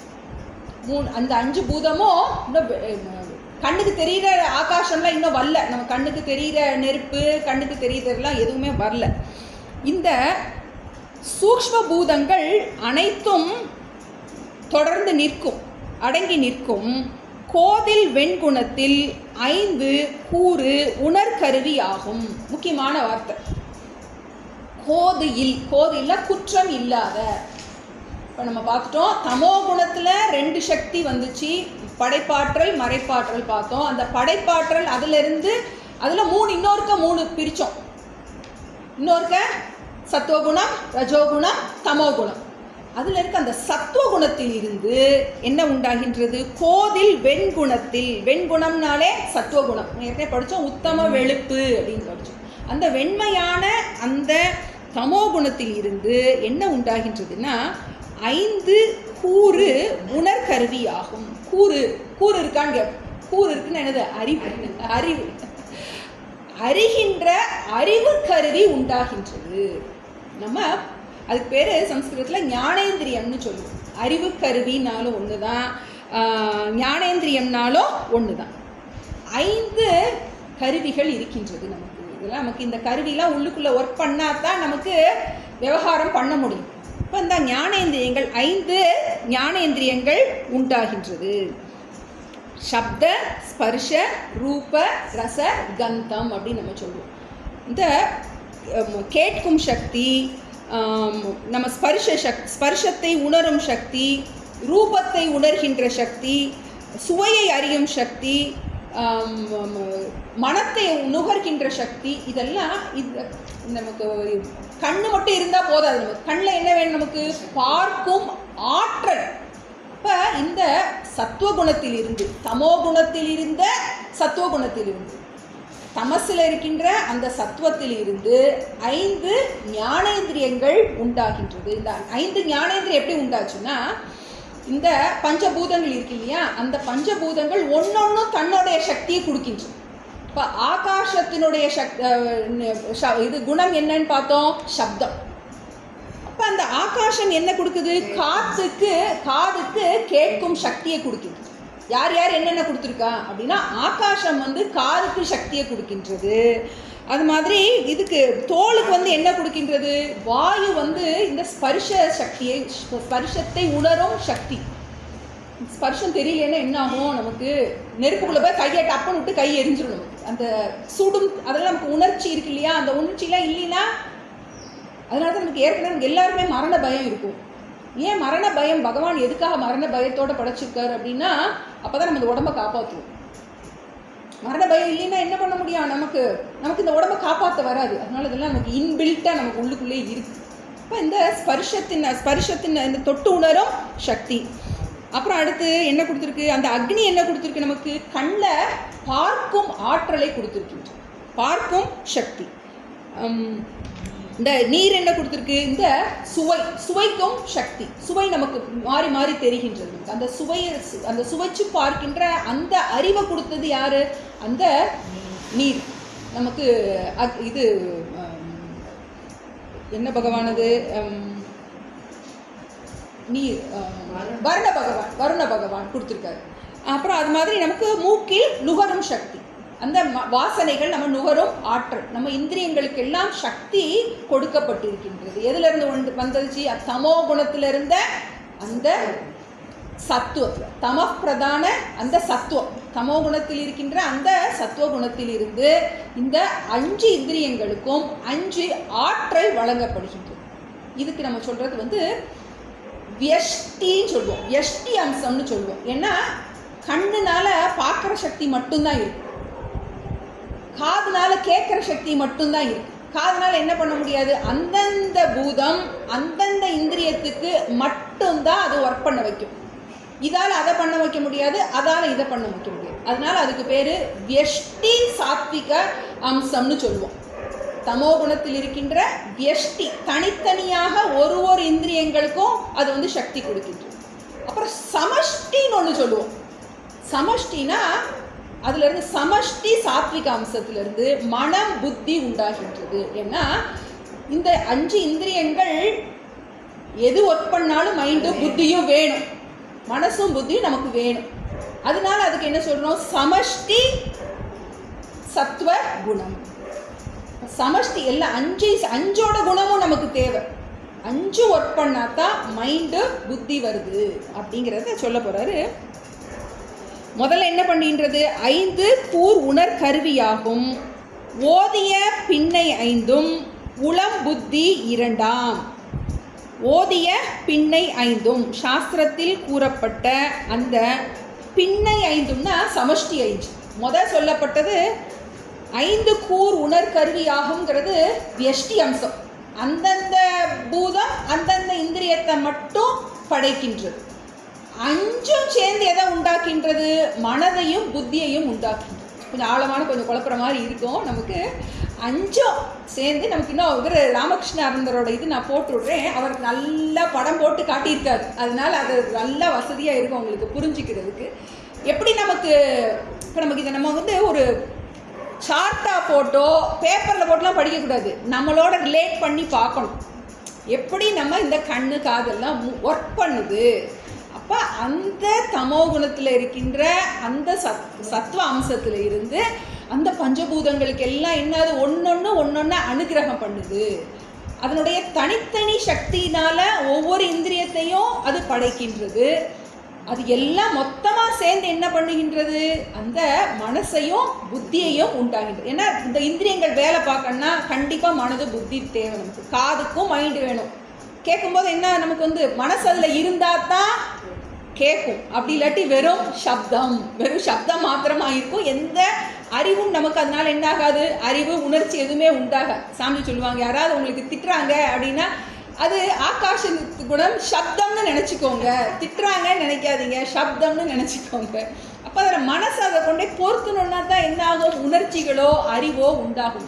அந்த 5 பூதமும் இன்னும் கண்ணுக்கு தெரிகிற ஆகாசம்லாம் இன்னும் வரல. நம்ம கண்ணுக்கு தெரிகிற நெருப்பு, கண்ணுக்கு தெரிகிறதெல்லாம் எதுவுமே வரல. இந்த சூக்ஷ்ம பூதங்கள் அனைத்தும் தொடர்ந்து நிற்கும், அடங்கி நிற்கும். கோதில் வெண்குணத்தில் 5 கூறு உணர்கருவி ஆகும். முக்கியமான வார்த்தை கோதில். கோதில்ல குற்றம் இல்லாத. இப்போ நம்ம பார்த்துட்டோம், தமோ குணத்தில் 2 சக்தி வந்துச்சு, படைப்பாற்றல் மறைப்பாற்றல் பார்த்தோம். அந்த படைப்பாற்றல் அதில் 3 பிரித்தோம். இன்னொருக்க சத்துவகுணம், ரஜோகுணம், தமோகுணம். அதில் இருக்க அந்த சத்துவகுணத்தில் இருந்து என்ன உண்டாகின்றது? கோதில் வெண்குணத்தில். வெண்குணம்னாலே சத்துவகுணம். ஏற்கனவே படித்தோம், உத்தம வெளுப்பு அப்படின்னு படித்தோம். அந்த வெண்மையான அந்த தமோகுணத்தில் இருந்து என்ன உண்டாகின்றதுன்னா 5 கூறு உணர்கருவி ஆகும். கூறு இருக்கான்னு கூறு இருக்குன்னு என்னது? அறிவு. அறிகின்ற அறிவு கருவி உண்டாகின்றது. நம்ம அதுக்கு பேர் சம்ஸ்கிருதத்தில் ஞானேந்திரியம்னு சொல்லுவோம். அறிவு கருவினாலும் ஒன்று தான், ஞானேந்திரியம்னாலும் ஒன்று தான். 5 கருவிகள் இருக்கின்றது நமக்கு. இதெல்லாம் நமக்கு இந்த கருவிலாம் உள்ளுக்குள்ளே ஒர்க் பண்ணால் தான் நமக்கு விவகாரம் பண்ண முடியும். இப்போ இந்த ஞானேந்திரியங்கள் 5 ஞானேந்திரியங்கள் உண்டாகின்றது. சப்த, ஸ்பர்ஷ, ரூப, ரச, கந்தம் அப்படின்னு நம்ம சொல்லுவோம். இந்த கேட்கும் சக்தி, நம்ம ஸ்பர்ஷத்தை உணரும் சக்தி, ரூபத்தை உணர்கின்ற சக்தி, சுவையை அறியும் சக்தி, மனத்தை நுகர்கின்ற சக்தி, இதெல்லாம் நமக்கு கண்ணு மட்டும் இருந்தால் போதாது. நமக்கு கண்ணில் என்ன வேணும்? நமக்கு பார்க்கும் ஆற்றல். இப்போ இந்த சத்துவகுணத்தில் இருந்து, தமோ குணத்தில் இருந்த சத்துவகுணத்தில் இருந்து, தமசில் இருக்கின்ற அந்த சத்துவத்தில் இருந்து 5 ஞானேந்திரியங்கள் உண்டாகின்றது. இந்த 5 ஞானேந்திரியம் எப்படி உண்டாச்சுன்னா, இந்த பஞ்சபூதங்கள் இருக்கு இல்லையா, அந்த பஞ்சபூதங்கள் ஒன்னொன்னும் தன்னுடைய சக்தியை கொடுக்கின்றது. இப்போ ஆகாசத்தினுடைய இது குணம் என்னன்னு பார்த்தோம், சப்தம். அப்போ அந்த ஆகாசம் என்ன கொடுக்குது? காதுக்கு கேட்கும் சக்தியை கொடுக்கின்றது. யார் என்னென்ன கொடுத்துருக்கா அப்படின்னா, ஆகாசம் காதுக்கு சக்தியை கொடுக்கின்றது. அது மாதிரி இதுக்கு தோலுக்கு என்ன கொடுக்கின்றது? வாயு இந்த ஸ்பர்ஷத்தை உணரும் சக்தி. ஸ்பர்ஷம் தெரியலன்னா என்ன ஆகும்? நமக்கு நெருப்புக்குள்ளே போய் கையை டப்புன்னு விட்டு கை எரிஞ்சிடும். நமக்கு அந்த சுடும், அதெல்லாம் நமக்கு உணர்ச்சி இருக்கு இல்லையா, அந்த உணர்ச்சிலாம் இல்லைன்னா அதனால தான் நமக்கு ஏற்கனவே எல்லாருமே மரண பயம் இருக்கும். ஏன் மரண பயம்? பகவான் எதுக்காக மரண பயத்தோடு படைச்சிருக்காரு அப்படின்னா, அப்போ தான் நம்ம இந்த உடம்பை காப்பாற்றுவோம். மரண பயம் இல்லைன்னா என்ன பண்ண முடியும்? நமக்கு இந்த உடம்பை காப்பாற்ற வராது. அதனால இதெல்லாம் நமக்கு இன்பில்ட்டாக நமக்கு உள்ளுக்குள்ளே இருக்குது. இப்போ இந்த ஸ்பர்ஷத்தின் இந்த தொட்டு உணரும் சக்தி. அப்புறம் அடுத்து என்ன கொடுத்துருக்கு? அந்த அக்னி என்ன கொடுத்துருக்கு? நமக்கு கண்ணில் பார்க்கும் ஆற்றலை கொடுத்துருக்கின்ற பார்க்கும் சக்தி. இந்த நீர் என்ன கொடுத்துருக்கு? இந்த சுவைக்கும் சக்தி. சுவை நமக்கு மாறி மாறி தெரிகின்றது. அந்த சுவைச்சு பார்க்கின்ற அந்த அறிவை கொடுத்தது யாரு? அந்த நீர். நமக்கு இது என்ன பகவானது? நீர், வருண பகவான் கொடுத்துருக்காரு. அப்புறம் அது மாதிரி நமக்கு மூக்கில் நுகரும் சக்தி. அந்த வாசனைகள் நம்ம நுகரும் ஆற்றல். நம்ம இந்திரியங்களுக்கு எல்லாம் சக்தி கொடுக்கப்பட்டிருக்கின்றது. எதுலேருந்து வந்துச்சு? தமோ குணத்திலிருந்த அந்த சத்துவத்தில், தம பிரதான அந்த சத்துவம், தமோ குணத்தில் இருக்கின்ற அந்த சத்துவ குணத்தில் இருந்து இந்த 5 இந்திரியங்களுக்கும் 5 ஆற்றல் வழங்கப்படுகின்றது. இதுக்கு நம்ம சொல்கிறது வியஷ்டின்னு சொல்லுவோம். வியஷ்டி அம்சம்னு சொல்லுவோம். ஏன்னா கண்ணுனால பார்க்குற சக்தி மட்டும்தான் இருக்கும், காதுனால கேட்குற சக்தி மட்டும்தான் இருக்கு. காதுனால என்ன பண்ண முடியாது? அந்தந்த பூதம் அந்தந்த இந்திரியத்துக்கு மட்டும்தான் அது ஒர்க் பண்ண வைக்கும். இதால் அதை பண்ண வைக்க முடியாது, அதால் இதை பண்ண வைக்க முடியாது. அதனால அதுக்கு பேர் வியஷ்டி சாத்விக அம்சம்னு சொல்லுவோம். தமோ குணத்தில் இருக்கின்ற வியஷ்டி, தனித்தனியாக ஒரு இந்திரியங்களுக்கும் அது சக்தி கொடுக்கின்றது. அப்புறம் சமஷ்டின்னு ஒன்று சொல்லுவோம். சமஷ்டினா அதுலேருந்து சமஷ்டி சாத்விக அம்சத்திலிருந்து மனம் புத்தி உண்டாகின்றது. ஏன்னா இந்த 5 இந்திரியங்கள் எது ஒர்க் பண்ணாலும் மைண்டு புத்தியும் வேணும், மனசும் புத்தியும் நமக்கு வேணும். அதனால அதுக்கு என்ன சொல்கிறோம்? சமஷ்டி சத்துவ குணம். சமஷ்டி எல்லாம் 5ஓட குணமும் நமக்கு தேவை. 5 ஒர்க் பண்ணாதான் மைண்டு புத்தி வருது அப்படிங்கிறத சொல்ல போகிறாரு. முதல்ல என்ன பண்ணுகின்றது? 5 கூர் உணர் கருவியாகும். ஓதிய பின்னை 5ம் உளம் புத்தி 2ஆம். ஓதிய பின்னை 5ம் சாஸ்திரத்தில் கூறப்பட்ட அந்த பின்னை 5ம்னா சமஷ்டி 5. முதல் சொல்லப்பட்டது 5 கூர் உணர் கருவியாகுங்கிறது வியஷ்டி அம்சம். அந்தந்த பூதம் அந்தந்த இந்திரியத்தை மட்டும் படைக்கின்றது. 5ம் சேர்ந்து எதை உண்டாக்கின்றது? மனதையும் புத்தியையும் உண்டாக்கின்றது. கொஞ்சம் ஆழமான, கொஞ்சம் குழப்புற மாதிரி இருக்கும் நமக்கு. 5ம் சேர்ந்து நமக்கு இன்னும் அவர் ராமகிருஷ்ண அரந்தரோட இது நான் போட்டு விட்றேன். அவருக்கு நல்லா படம் போட்டு காட்டியிருக்காரு. அதனால அது நல்லா வசதியாக இருக்கும் உங்களுக்கு புரிஞ்சிக்கிறதுக்கு. எப்படி நமக்கு இப்போ நமக்கு இதை நம்ம ஒரு சார்ட்டாக போட்டோ பேப்பரில் போட்டுலாம் படிக்கக்கூடாது. நம்மளோட ரிலேட் பண்ணி பார்க்கணும். எப்படி நம்ம இந்த கண்ணு காதெல்லாம் ஒர்க் பண்ணுது. அப்போ அந்த தமோ குணத்தில் இருக்கின்ற அந்த சத்வ அம்சத்தில் இருந்து அந்த பஞ்சபூதங்களுக்கு எல்லாம் என்னது ஒன்னொன்று அனுகிரகம் பண்ணுது. அதனுடைய தனித்தனி சக்தியினால் ஒவ்வொரு இந்திரியத்தையும் அது படைக்கின்றது. அது எல்லாம் மொத்தமாக சேர்ந்து என்ன பண்ணுகின்றது? அந்த மனசையும் புத்தியையும் உண்டாகின்றது. ஏன்னா இந்த இந்திரியங்கள் வேலை பார்க்கணுன்னா கண்டிப்பாக மனது புத்தி தேவை. நமக்கு காதுக்கும் மைண்டு வேணும். கேட்கும்போது என்ன நமக்கு மனசு அதில் இருந்தால் தான் கேட்கும். அப்படி இல்லாட்டி வெறும் சப்தம் மாத்திரமாக இருக்கும். எந்த அறிவும் நமக்கு அதனால என்ன ஆகாது? அறிவு உணர்ச்சி எதுவுமே உண்டாகாது. சாமி சொல்லுவாங்க, யாராவது உங்களுக்கு திட்டுறாங்க அப்படின்னா அது ஆகாஷ குணம் சப்தம்னு நினச்சிக்கோங்க. திட்டுறாங்கன்னு நினைக்காதீங்க, சப்தம்னு நினச்சிக்கோங்க. அப்போ அதில் மனசு அதை கொண்டே பொறுத்தணுன்னா தான் என்ன ஆகும்? உணர்ச்சிகளோ அறிவோ உண்டாகும்.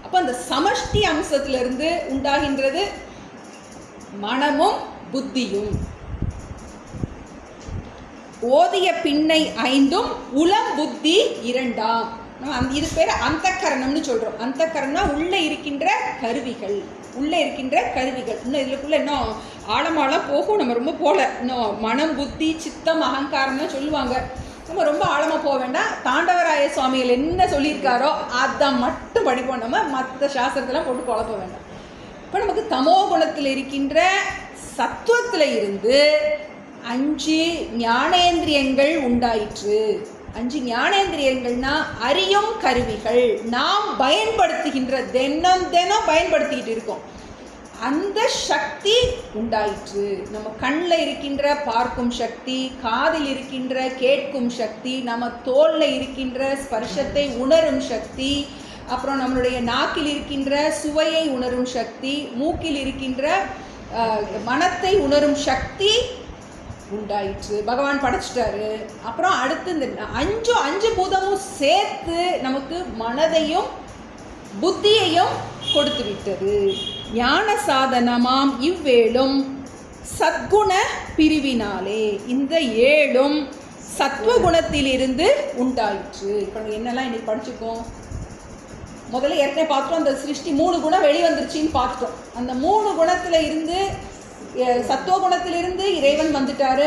அப்போ அந்த சமஷ்டி அம்சத்திலிருந்து உண்டாகின்றது மனமும் புத்தியும். ஓதிய பின்னை 5ம் உளம் புத்தி 2ஆம். இது பேர் அந்தக்கரணம்னு சொல்கிறோம். அந்தக்கரணம்னா உள்ளே இருக்கின்ற கருவிகள். இன்னும் இதுக்குள்ளே இன்னும் ஆழமாலாம் போகும். நம்ம ரொம்ப போகல. இன்னும் மனம் புத்தி சித்தம் அகங்காரம்னு சொல்லுவாங்க. நம்ம ரொம்ப ஆழமாக போக வேண்டாம். தாண்டவராய சுவாமிகள் என்ன சொல்லியிருக்காரோ அதை மட்டும் படிப்போம். நம்ம மற்ற சாஸ்திரத்தெல்லாம் போட்டு குழப்ப வேண்டாம். இப்போ நமக்கு தமோ குணத்தில் இருக்கின்ற சத்துவத்தில் இருந்து 5 ஞானேந்திரியங்கள் உண்டாயிற்று. 5 ஞானேந்திரியங்கள்னா அறியும் கருவிகள். நாம் பயன்படுத்துகின்ற தினம் பயன்படுத்திக்கிட்டு இருக்கோம். அந்த சக்தி உண்டாயிற்று. நம்ம கண்ணில் இருக்கின்ற பார்க்கும் சக்தி, காதில் இருக்கின்ற கேட்கும் சக்தி, நம்ம தோலில் இருக்கின்ற ஸ்பர்ஷத்தை உணரும் சக்தி, அப்புறம் நம்மளுடைய நாக்கில் இருக்கின்ற சுவையை உணரும் சக்தி, மூக்கில் இருக்கின்ற மனத்தை உணரும் சக்தி உண்டாயிற்று. பகவான் படைச்சிட்டாரு. அப்புறம் அடுத்து இந்த 5 பூதமும் சேர்த்து நமக்கு மனதையும் புத்தியையும் கொடுத்து விட்டது. ஞான சாதனமாம் இவ்வேழும் சத்குண பிரிவினாலே இந்த 7ம் சத்வகுணத்திலிருந்து உண்டாயிற்று. இப்போ என்னெல்லாம் இன்னைக்கு படிச்சுக்கோம்? முதல்ல ஏற்கனவே பார்த்தோம், அந்த சிருஷ்டி 3 குணம் வெளிவந்துருச்சின்னு பார்த்தோம். அந்த 3 குணத்தில் இருந்து சத்துவகுணத்திலிருந்து இறைவன் வந்துட்டாரு,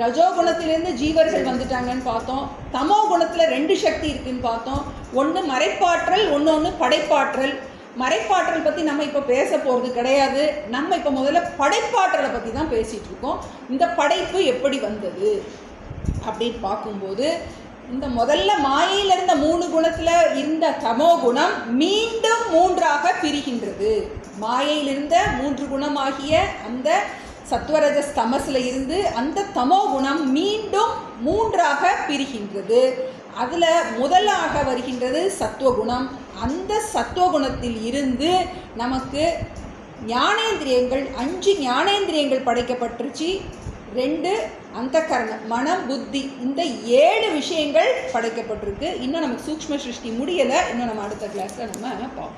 ரஜோகுணத்திலிருந்து ஜீவர்கள் வந்துட்டாங்கன்னு பார்த்தோம். தமோ குணத்தில் 2 சக்தி இருக்குன்னு பார்த்தோம். ஒன்று மறைப்பாற்றல், ஒன்று படைப்பாற்றல். மறைப்பாற்றல் பற்றி நம்ம இப்போ பேச போகிறது கிடையாது. நம்ம இப்போ முதல்ல படைப்பாற்றலை பற்றி தான் பேசிகிட்டு இருக்கோம். இந்த படைப்பு எப்படி வந்தது அப்படின்னு பார்க்கும்போது, இந்த முதல்ல மாயையில் இருந்த 3 குணத்தில் இருந்த தமோ குணம் மீண்டும் 3ஆக பிரிகின்றது. மாயையில் இருந்த 3 குணமாகிய அந்த சத்வரஜஸ் தமஸில் இருந்து அந்த தமோ குணம் மீண்டும் 3ஆக பிரிகின்றது. அதில் முதலாக வருகின்றது சத்துவகுணம். அந்த சத்துவகுணத்தில் இருந்து நமக்கு ஞானேந்திரியங்கள் 5 ஞானேந்திரியங்கள் படைக்கப்பட்டுருச்சு. 2 அந்தக்கரணம் மனம் புத்தி, இந்த 7 விஷயங்கள் படைக்கப்பட்டிருக்கு. இன்னும் நமக்கு சூக்ஷ்ம சிருஷ்டி முடியலை. இன்னும் நம்ம அடுத்த கிளாஸில் நம்ம பார்ப்போம்.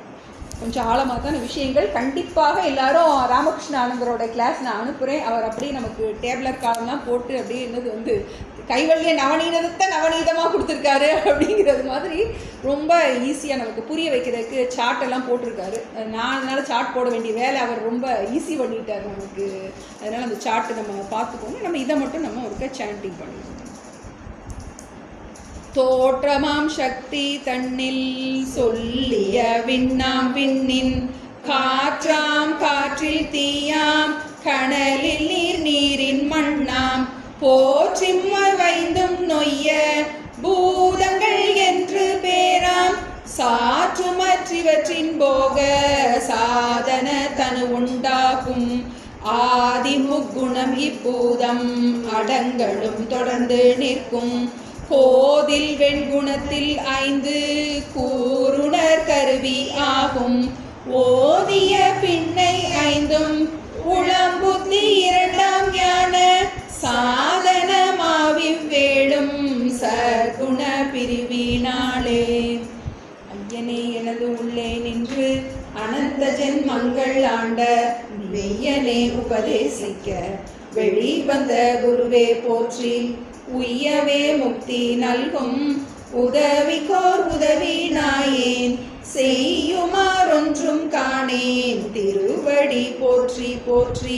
கொஞ்சம் ஆழமாக தான் விஷயங்கள். கண்டிப்பாக எல்லாரும் ராமகிருஷ்ண ஆனந்தரோட கிளாஸ் நான் அனுப்புகிறேன். அவர் அப்படியே நமக்கு டேப்லெட் காலம்லாம் போட்டு அப்படியே என்னது கைவல்லிய நவநீதமாக கொடுத்துருக்காரு அப்படிங்கிறது மாதிரி ரொம்ப ஈஸியாக நமக்கு புரிய வைக்கிறதுக்கு சார்ட்டெல்லாம் போட்டிருக்காரு. நான் அதனால் சார்ட் போட வேண்டிய வேலை அவர் ரொம்ப ஈஸி பண்ணிட்டார் நமக்கு. அதனால் அந்த சார்ட்டு நம்ம பார்த்துக்கோங்க. நம்ம இதை மட்டும் நம்ம ஒருக்க சாண்டிங் பண்ணுவோம். தோற்றமாம் சக்தி தன்னில் சொல்லிய விண்ணாம் விண்ணின், காற்றாம் காற்றில் தீயாம் கனலில் நீரின் மண்ணாம், போற்றிம் ஐந்தும் நொய்ய பூதங்கள் என்று பேராம் சாற்றுமற்றிவற்றின் போக சாதன தனு உண்டாகும் ஆதி முக்குணம் இப்பூதம் அடங்களும் தொடர்ந்து நிற்கும் கோதில் வெண்குணத்தில் ஐந்து கூறுணர் கருவி ஆகும் ஓதிய பின்னை ஐந்தும் உளம்புத்தி இரண்டாம் ஞான சாதனமாவிவ்வேளும் சகுண பிரிவினாலே. ஐயனே எனது உள்ளே நின்று அனந்த ஜென்மங்கள் ஆண்ட மெய்யனே உபதேசிக்க வெளிவந்த குருவே போற்றி உய்யவே முக்தி நல்கும் உதவிக்கோர் உதவி நாயேன் செய்யுமாறொன்றும் காணேன் திருவடி போற்றி போற்றி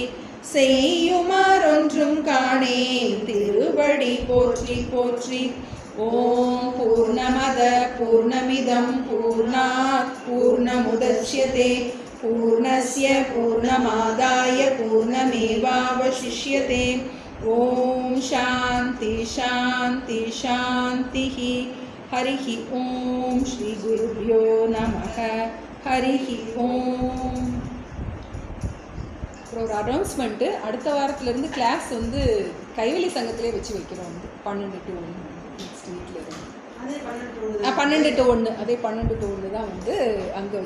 செய்யுமாறொன்றும் காணேன் திருவடி போற்றி போற்றி. ஓம் பூர்ணமத பூர்ணமிதம் பூர்ணாத் பூர்ணமுதச்யதே பூர்ணஸ்ய பூர்ணமாதாய பூர்ணமேவாவசிஷ்யதே. ஓம் சாந்தி சாந்தி சாந்திः. हरिः ओम श्री गुरुभ्यो नमः. हरिः ஓம். அப்புறம் ஒரு அனௌன்ஸ்மெண்ட்டு, அடுத்த வாரத்துலேருந்து கிளாஸ் வந்து கைவெளி சங்கத்திலே வச்சு வைக்கிறோம். வந்து 12 to 1 நெக்ஸ்ட் வீக்கில் இருந்து 12 to 1 அதே 12 to 1 தான் வந்து அங்கே